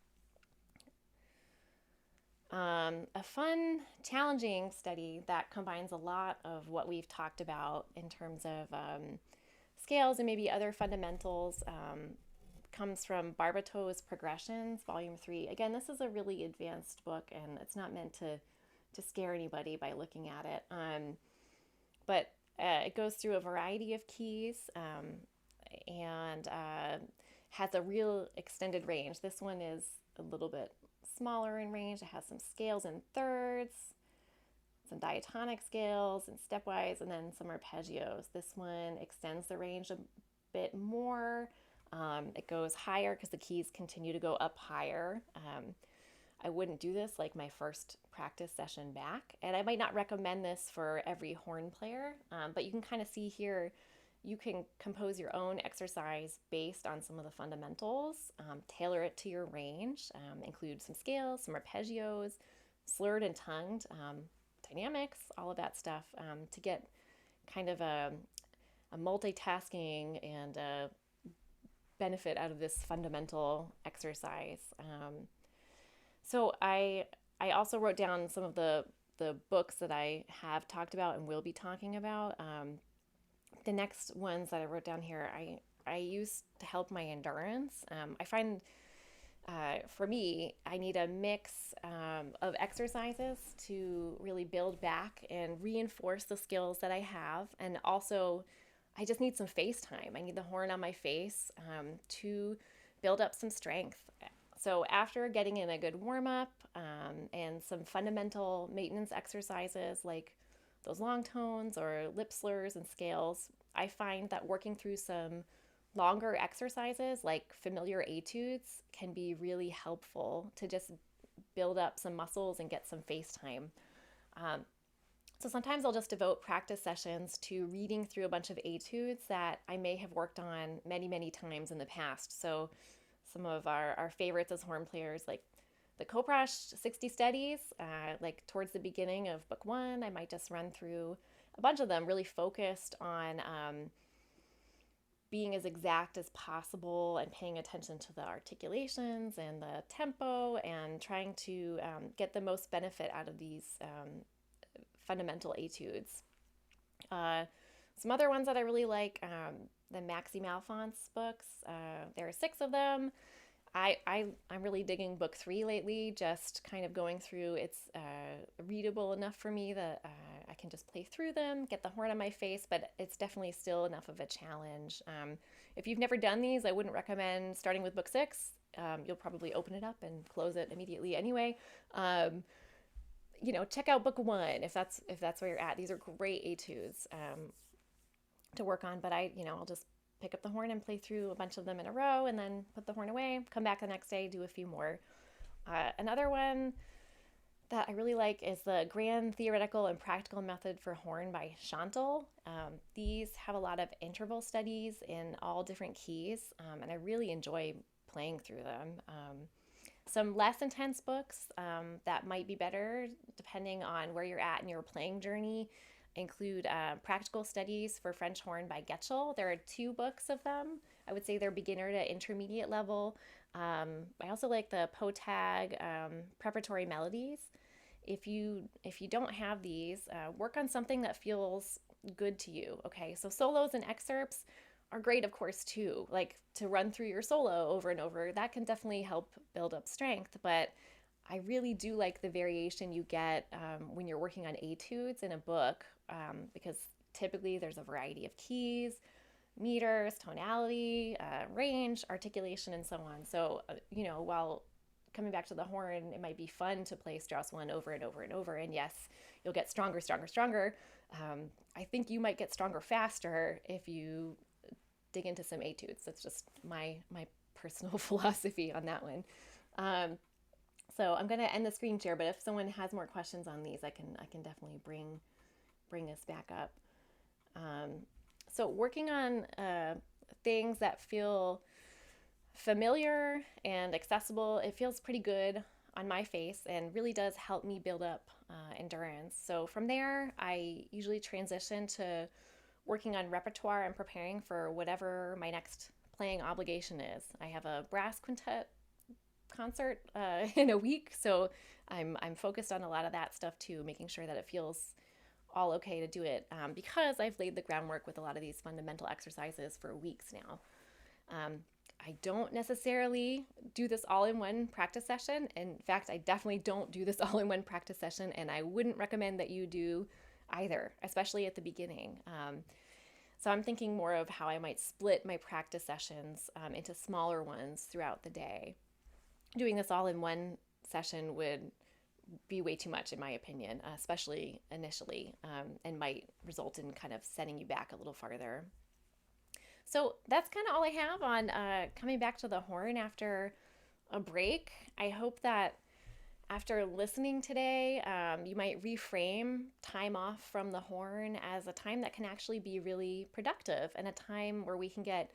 A fun, challenging study that combines a lot of what we've talked about in terms of scales and maybe other fundamentals comes from Barbatot's Progressions, Volume 3. Again, this is a really advanced book, and it's not meant to scare anybody by looking at it. But it goes through a variety of keys and has a real extended range. This one is a little bit smaller in range. It has some scales in thirds, some diatonic scales and stepwise, and then some arpeggios. This one extends the range a bit more. It goes higher because the keys continue to go up higher. I wouldn't do this like my first practice session back, and I might not recommend this for every horn player, but you can kind of see here you can compose your own exercise based on some of the fundamentals, tailor it to your range, include some scales, some arpeggios, slurred and tongued, dynamics, all of that stuff to get kind of a multitasking and a benefit out of this fundamental exercise. So I also wrote down some of the books that I have talked about and will be talking about. The next ones that I wrote down here, I use to help my endurance. I find for me, I need a mix of exercises to really build back and reinforce the skills that I have. And also, I just need some face time. I need the horn on my face to build up some strength. So after getting in a good warm-up and some fundamental maintenance exercises like those long tones or lip slurs and scales, I find that working through some longer exercises like familiar etudes can be really helpful to just build up some muscles and get some face time. Um, so sometimes I'll just devote practice sessions to reading through a bunch of etudes that I may have worked on many, many times in the past. So some of our favorites as horn players, like the Koprash 60 Steadies, like towards the beginning of book one, I might just run through a bunch of them really focused on being as exact as possible and paying attention to the articulations and the tempo and trying to get the most benefit out of these fundamental etudes. Some other ones that I really like, the Maxi Malfonce books. There are 6 of them. I'm really digging book 3 lately, just kind of going through. It's readable enough for me that I can just play through them, get the horn on my face, but it's definitely still enough of a challenge. If you've never done these, I wouldn't recommend starting with book 6. You'll probably open it up and close it immediately anyway. Check out book 1 if that's where you're at. These are great etudes to work on, but I'll just pick up the horn and play through a bunch of them in a row and then put the horn away, come back the next day, do a few more. Another one that I really like is the Grand Theoretical and Practical Method for Horn by Chantal. These have a lot of interval studies in all different keys, and I really enjoy playing through them. Some less intense books that might be better depending on where you're at in your playing journey include Practical Studies for French Horn by Getchell. There are 2 books of them. I would say they're beginner to intermediate level. I also like the Potag Preparatory Melodies. If you don't have these, work on something that feels good to you. Okay, so solos and excerpts are great, of course, too. Like to run through your solo over and over, that can definitely help build up strength. But I really do like the variation you get when you're working on etudes in a book, because typically there's a variety of keys, meters, tonality, range, articulation, and so on. So, while coming back to the horn, it might be fun to play Strauss 1 over and over and over. And yes, you'll get stronger, stronger, stronger. I think you might get stronger faster if you dig into some etudes. That's just my personal philosophy on that one. So I'm going to end the screen share, but if someone has more questions on these, I can definitely bring us back up. So working on things that feel familiar and accessible, it feels pretty good on my face and really does help me build up endurance. So from there, I usually transition to working on repertoire and preparing for whatever my next playing obligation is. I have a brass quintet concert in a week, so I'm focused on a lot of that stuff too, making sure that it feels all okay to do it, because I've laid the groundwork with a lot of these fundamental exercises for weeks now. I don't necessarily do this all in one practice session. In fact, I definitely don't do this all in one practice session, and I wouldn't recommend that you do either, especially at the beginning. So I'm thinking more of how I might split my practice sessions into smaller ones throughout the day. Doing this all in one session would be way too much, in my opinion, especially initially, and might result in kind of setting you back a little farther. So that's kind of all I have on coming back to the horn after a break. I hope that after listening today, you might reframe time off from the horn as a time that can actually be really productive and a time where we can get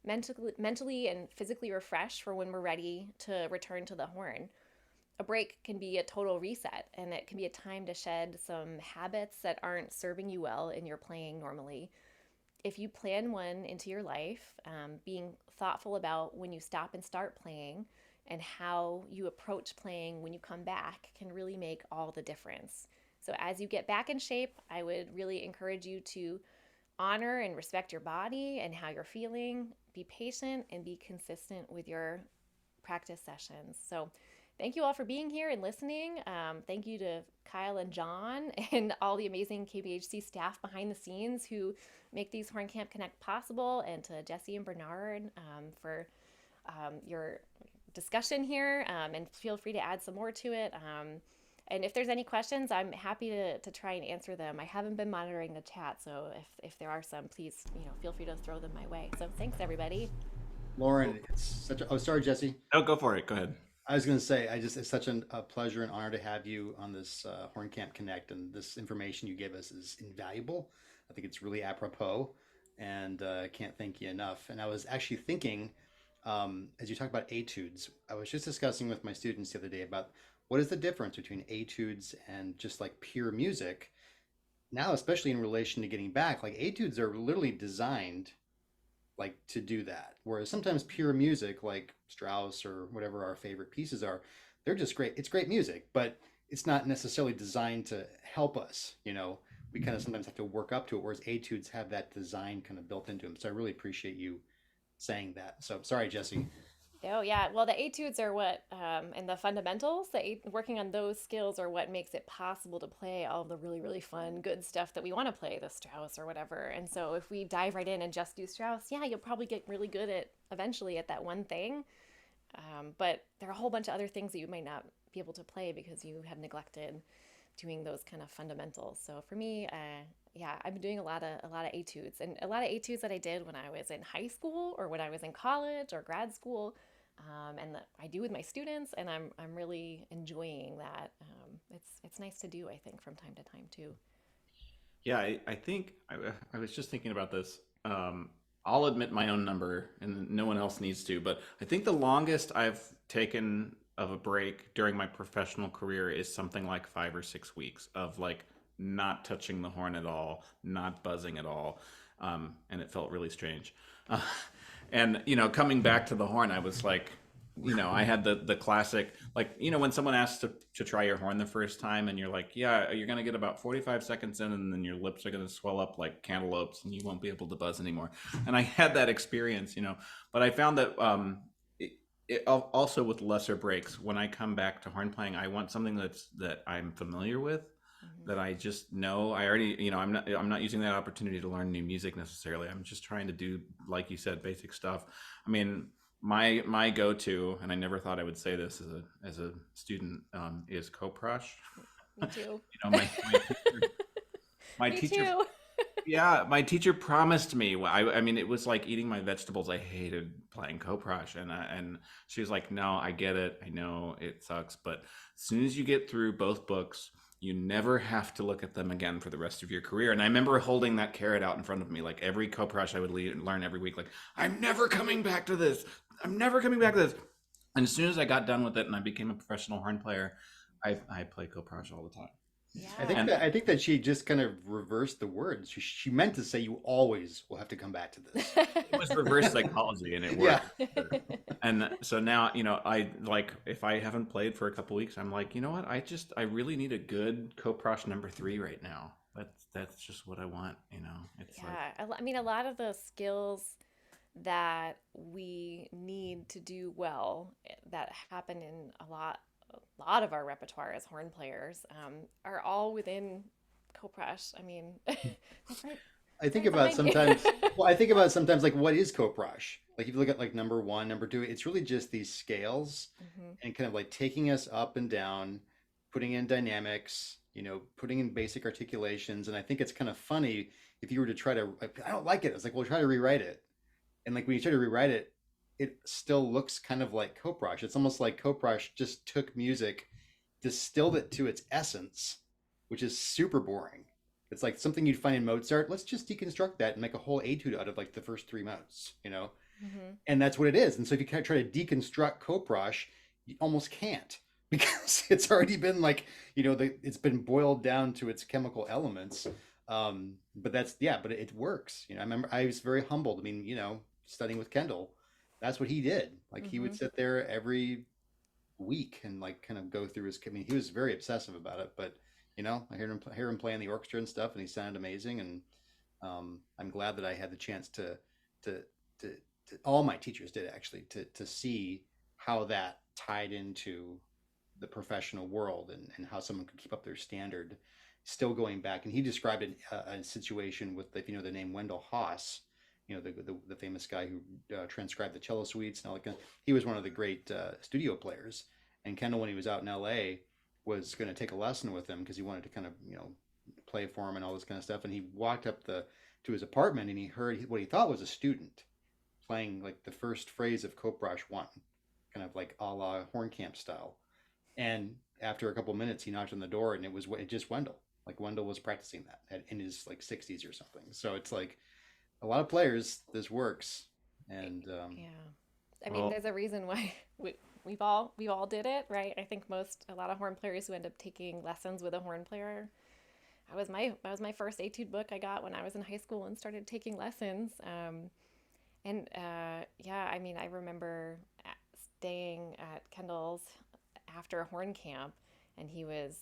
mentally and physically refreshed for when we're ready to return to the horn. A break can be a total reset, and it can be a time to shed some habits that aren't serving you well in your playing normally. If you plan one into your life, being thoughtful about when you stop and start playing and how you approach playing when you come back can really make all the difference. So as you get back in shape, I would really encourage you to honor and respect your body and how you're feeling, be patient, and be consistent with your practice sessions. So thank you all for being here and listening. Thank you to Kyle and John and all the amazing KBHC staff behind the scenes who make these Horn Camp Connect possible, and to Jesse and Bernhard for your discussion here, and feel free to add some more to it. And if there's any questions, I'm happy to try and answer them. I haven't been monitoring the chat, so if there are some, please, feel free to throw them my way. So thanks, everybody. Lauren, it's such a, oh, sorry, Jesse. Oh, go for it. Go ahead. I was going to say, it's such a pleasure and honor to have you on this Horn Camp Connect, and this information you give us is invaluable. I think it's really apropos, and I can't thank you enough. And I was actually thinking, as you talk about etudes, I was just discussing with my students the other day about what is the difference between etudes and just like pure music. Now, especially in relation to getting back, like etudes are literally designed like to do that. Whereas sometimes pure music, like Strauss or whatever our favorite pieces are, they're just great. It's great music, but it's not necessarily designed to help us. We kind of sometimes have to work up to it, whereas etudes have that design kind of built into them. So I really appreciate you saying that. So sorry, Jesse. Oh yeah, well the etudes are what, and the fundamentals, working on those skills are what makes it possible to play all the really, really fun, good stuff that we want to play, the Strauss or whatever. And so if we dive right in and just do Strauss, yeah, you'll probably get really good at eventually at that one thing. But there are a whole bunch of other things that you might not be able to play because you have neglected doing those kind of fundamentals. So for me, yeah, I've been doing a lot of etudes, and a lot of etudes that I did when I was in high school or when I was in college or grad school, and that I do with my students, and I'm really enjoying that. It's nice to do, I think, from time to time too. Yeah, I think I was just thinking about this. I'll admit my own number, and no one else needs to, but I think the longest I've taken of a break during my professional career is something like 5 or 6 weeks of like not touching the horn at all, not buzzing at all, and it felt really strange. Uh, and coming back to the horn, I was like, I had the classic, like, when someone asks to try your horn the first time, and you're like, yeah, you're gonna get about 45 seconds in, and then your lips are gonna swell up like cantaloupes, and you won't be able to buzz anymore. And I had that experience, but I found that also with lesser breaks, when I come back to horn playing, I want something that I'm familiar with, Mm-hmm. that I just know. I already, I'm not using that opportunity to learn new music necessarily. I'm just trying to do, like you said, basic stuff. I mean, my go-to, and I never thought I would say this as a student, is Coprush. Me too. My Me teacher, too. yeah, my teacher promised me. I mean, it was like eating my vegetables. I hated playing Coprush, and she was like, "No, I get it. I know it sucks, but as soon as you get through both books, you never have to look at them again for the rest of your career." And I remember holding that carrot out in front of me, like every Coprush I would learn every week. Like, I'm never coming back to this. I'm never coming back to this. And as soon as I got done with it and I became a professional horn player, I play Coprush all the time. Yeah. I think that she just kind of reversed the words. She meant to say you always will have to come back to this. It was reverse psychology, and it Yeah. worked. And so now, I like, if I haven't played for a couple weeks, I'm like, you know what? I really need a good Coprush #3 right now. That's just what I want. It's like, Yeah, I mean, a lot of the skills that we need to do well, that happen in a lot of our repertoire as horn players, are all within Coprush. I mean, that's right, I think right about behind you. sometimes, well, I think about sometimes like what is Coprush? Like if you look at like number one, number two, it's really just these scales Hmm. and kind of like taking us up and down, putting in dynamics, putting in basic articulations. And I think it's kind of funny if you were to try to, like, I don't like it. It's like, well, try to rewrite it. And like when you try to rewrite it, it still looks kind of like Coprush. It's almost like Coprush just took music, distilled it to its essence, which is super boring. It's like something you'd find in Mozart. Let's just deconstruct that and make a whole etude out of like the first three notes. Hmm. And that's what it is. And so if you kind of try to deconstruct Coprush, you almost can't because it's already been like, it's been boiled down to its chemical elements. But but it works. I remember I was very humbled. I mean, studying with Kendall, that's what he did. Like he would Hmm. sit there every week and like kind of go through his. I mean, he was very obsessive about it. But I hear him play in the orchestra and stuff, and he sounded amazing. And I'm glad that I had the chance to to, all my teachers did actually to see how that tied into the professional world and how someone could keep up their standard still going back. And he described a situation with, if you know the name Wendell Haas, the famous guy who transcribed the cello suites and all that kind of, he was one of the great studio players. And Kendall, when he was out in LA, was going to take a lesson with him because he wanted to kind of, play for him and all this kind of stuff. And he walked up to his apartment and he heard what he thought was a student playing like the first phrase of Coprash 1, kind of like a la Hornkamp style. And after a couple of minutes, he knocked on the door and it was just Wendell. Like Wendell was practicing that in his like 60s or something. So it's like a lot of players, this works. And yeah, I mean, there's a reason why we all did it, right? I think a lot of horn players who end up taking lessons with a horn player. That was my first etude book I got when I was in high school and started taking lessons. Yeah, I mean, I remember staying at Kendall's after a horn camp, and he was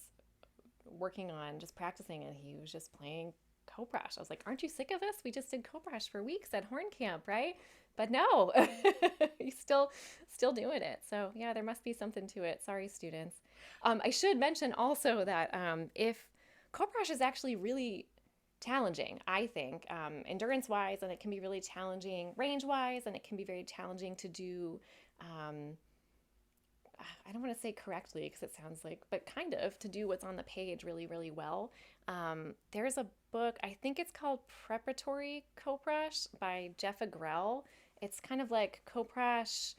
working on just practicing, and he was just playing Coprash. I was like, aren't you sick of this? We just did Coprash for weeks at horn camp, right? But no, he's still doing it. So yeah, there must be something to it. Sorry, students. I should mention also that if Coprash is actually really challenging, I think, endurance wise, and it can be really challenging range wise, and it can be very challenging to do. I don't want to say correctly because it sounds like, but kind of to do what's on the page really, really well. There's a book, I think it's called Preparatory Coprash by Jeff Agrell. It's kind of like Coprash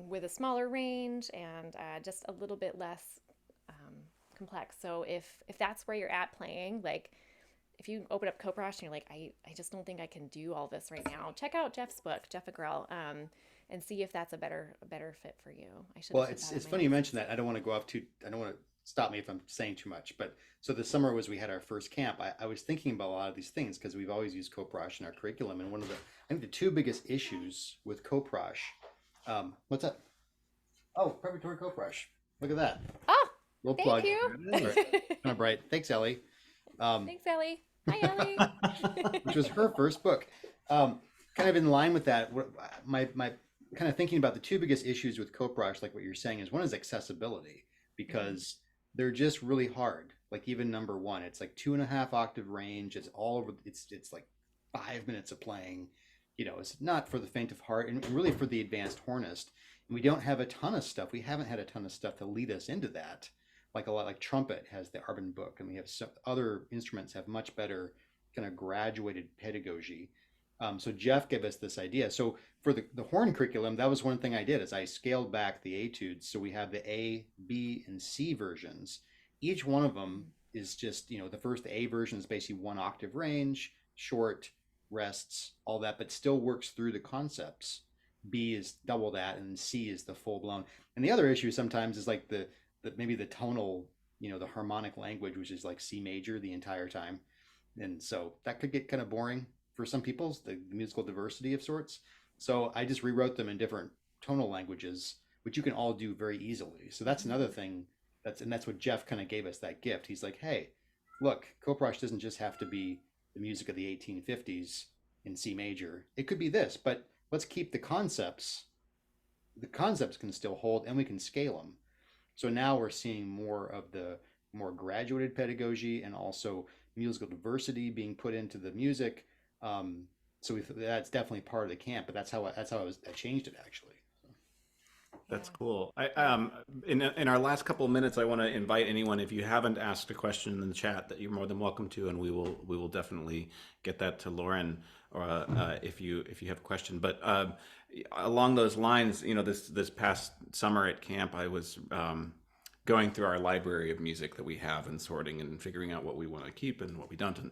with a smaller range and just a little bit less complex. So if that's where you're at playing, like if you open up Coprash and you're like, I just don't think I can do all this right now, check out Jeff's book, Jeff Agrell, and see if that's a better fit for you. Well, it's funny you mentioned that. I don't want to go off too. I don't want to stop me if I'm saying too much. But so the summer we had our first camp. I was thinking about a lot of these things because we've always used Coprash in our curriculum. And I think the two biggest issues with Coprash, what's that? Oh, preparatory Coprash. Look at that. Oh, little thank plug. you. Kind of bright. Thanks, Ellie. Thanks, Ellie. Hi, Ellie. Which was her first book. Kind of in line with that, my kind of thinking about the two biggest issues with Coprash, like what you're saying, is one is accessibility, because they're just really hard. Like even number 1, it's like 2.5 octave range. It's all over. It's like 5 minutes of playing. It's not for the faint of heart, and really for the advanced hornist. And we don't have a ton of stuff. We haven't had a ton of stuff to lead us into that. Like a lot, like trumpet has the Arbin book, and we have some other instruments have much better kind of graduated pedagogy. So Jeff gave us this idea. So for the horn curriculum, that was one thing I did is I scaled back the etudes. So we have the A, B, and C versions. Each one of them is just, the first A version is basically 1 octave range, short, rests, all that, but still works through the concepts. B is double that, and C is the full blown. And the other issue sometimes is like maybe the tonal, the harmonic language, which is like C major the entire time. And so that could get kind of boring for some people, the musical diversity of sorts. So I just rewrote them in different tonal languages, which you can all do very easily. So that's another thing. That's what Jeff kind of gave us, that gift. He's like, hey, look, Coprash doesn't just have to be the music of the 1850s in C major. It could be this, but let's keep the concepts. The concepts can still hold, and we can scale them. So now we're seeing more of the more graduated pedagogy and also musical diversity being put into the music. So that's definitely part of the camp, but that's how I changed it actually. That's cool. In our last couple of minutes, I want to invite anyone, if you haven't asked a question in the chat, that you're more than welcome to, and we will definitely get that to Lauren, or if you have a question. But along those lines, this past summer at camp, I was going through our library of music that we have and sorting and figuring out what we want to keep and what we don't. And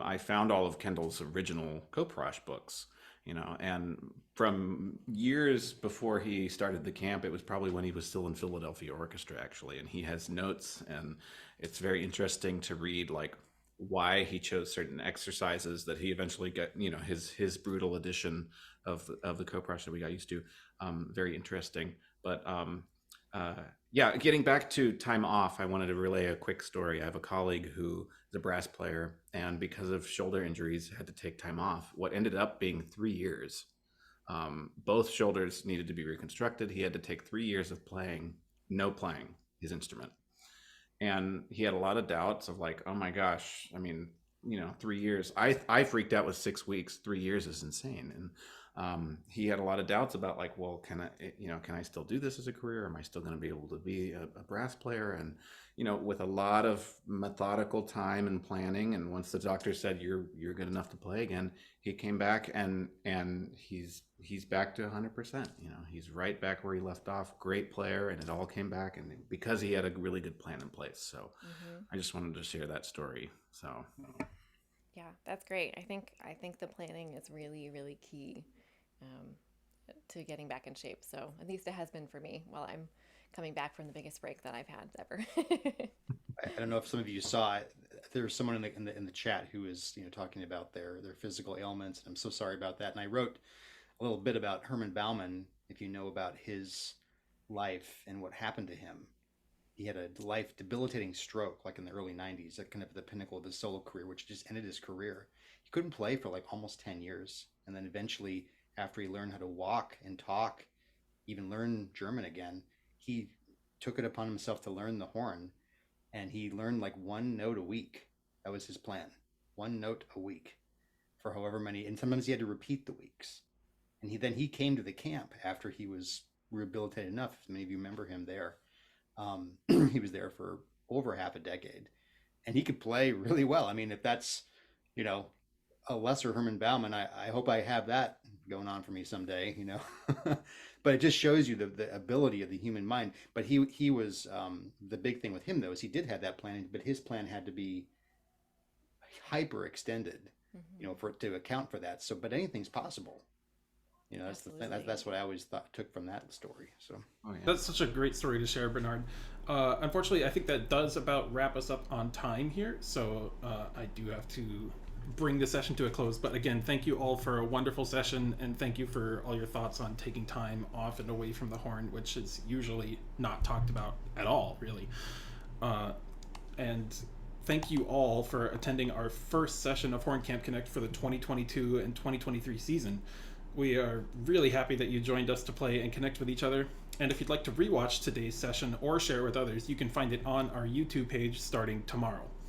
I found all of Kendall's original Coprash books, and from years before he started the camp, it was probably when he was still in Philadelphia Orchestra, actually. And he has notes, and it's very interesting to read, like, why he chose certain exercises that he eventually got, his brutal edition of the Coprash that we got used to. Very interesting. But yeah, getting back to time off, I wanted to relay a quick story. I have a colleague who is a brass player, and because of shoulder injuries, had to take time off. What ended up being 3 years. Both shoulders needed to be reconstructed. He had to take 3 years of playing his instrument. And he had a lot of doubts of like, oh my gosh, I mean, 3 years. I freaked out with 6 weeks. 3 years is insane. he had a lot of doubts about like, well, can I still do this as a career? Am I still going to be able to be a brass player? And, with a lot of methodical time and planning. And once the doctor said, you're good enough to play again, he came back and he's back to 100%. He's right back where he left off. Great player. And it all came back. And because he had a really good plan in place. So I just wanted to share that story. So. Yeah, that's great. I think the planning is really, really key to getting back in shape. So at least it has been for me while I'm coming back from the biggest break that I've had ever. I don't know if some of you saw it. There's someone in the chat who is talking about their physical ailments. And I'm so sorry about that. And I wrote a little bit about Herman Bauman, if you know about his life and what happened to him. He had a life debilitating stroke like in the early 90s, at kind of the pinnacle of his solo career, which just ended his career. He couldn't play for like almost 10 years. And then eventually, after he learned how to walk and talk, even learn German again, he took it upon himself to learn the horn. And he learned like one note a week. That was his plan. One note a week for however many. And sometimes he had to repeat the weeks. And he came to the camp after he was rehabilitated enough. Many of you remember him there. He was there for over half a decade, and he could play really well. I mean, if that's, a lesser Herman Bauman, I hope I have that going on for me someday, but it just shows you the ability of the human mind. But he was, the big thing with him though, is he did have that plan, but his plan had to be hyper extended, to account for that. So, but anything's possible. That's the thing. That's what I always took from that story. So, That's such a great story to share, Bernhard. Unfortunately, I think that does about wrap us up on time here. So I do have to bring the session to a close. But again, thank you all for a wonderful session, and thank you for all your thoughts on taking time off and away from the horn, which is usually not talked about at all, really. And thank you all for attending our first session of Horn Camp Connect for the 2022 and 2023 season. We are really happy that you joined us to play and connect with each other. And if you'd like to rewatch today's session or share with others, you can find it on our YouTube page starting tomorrow.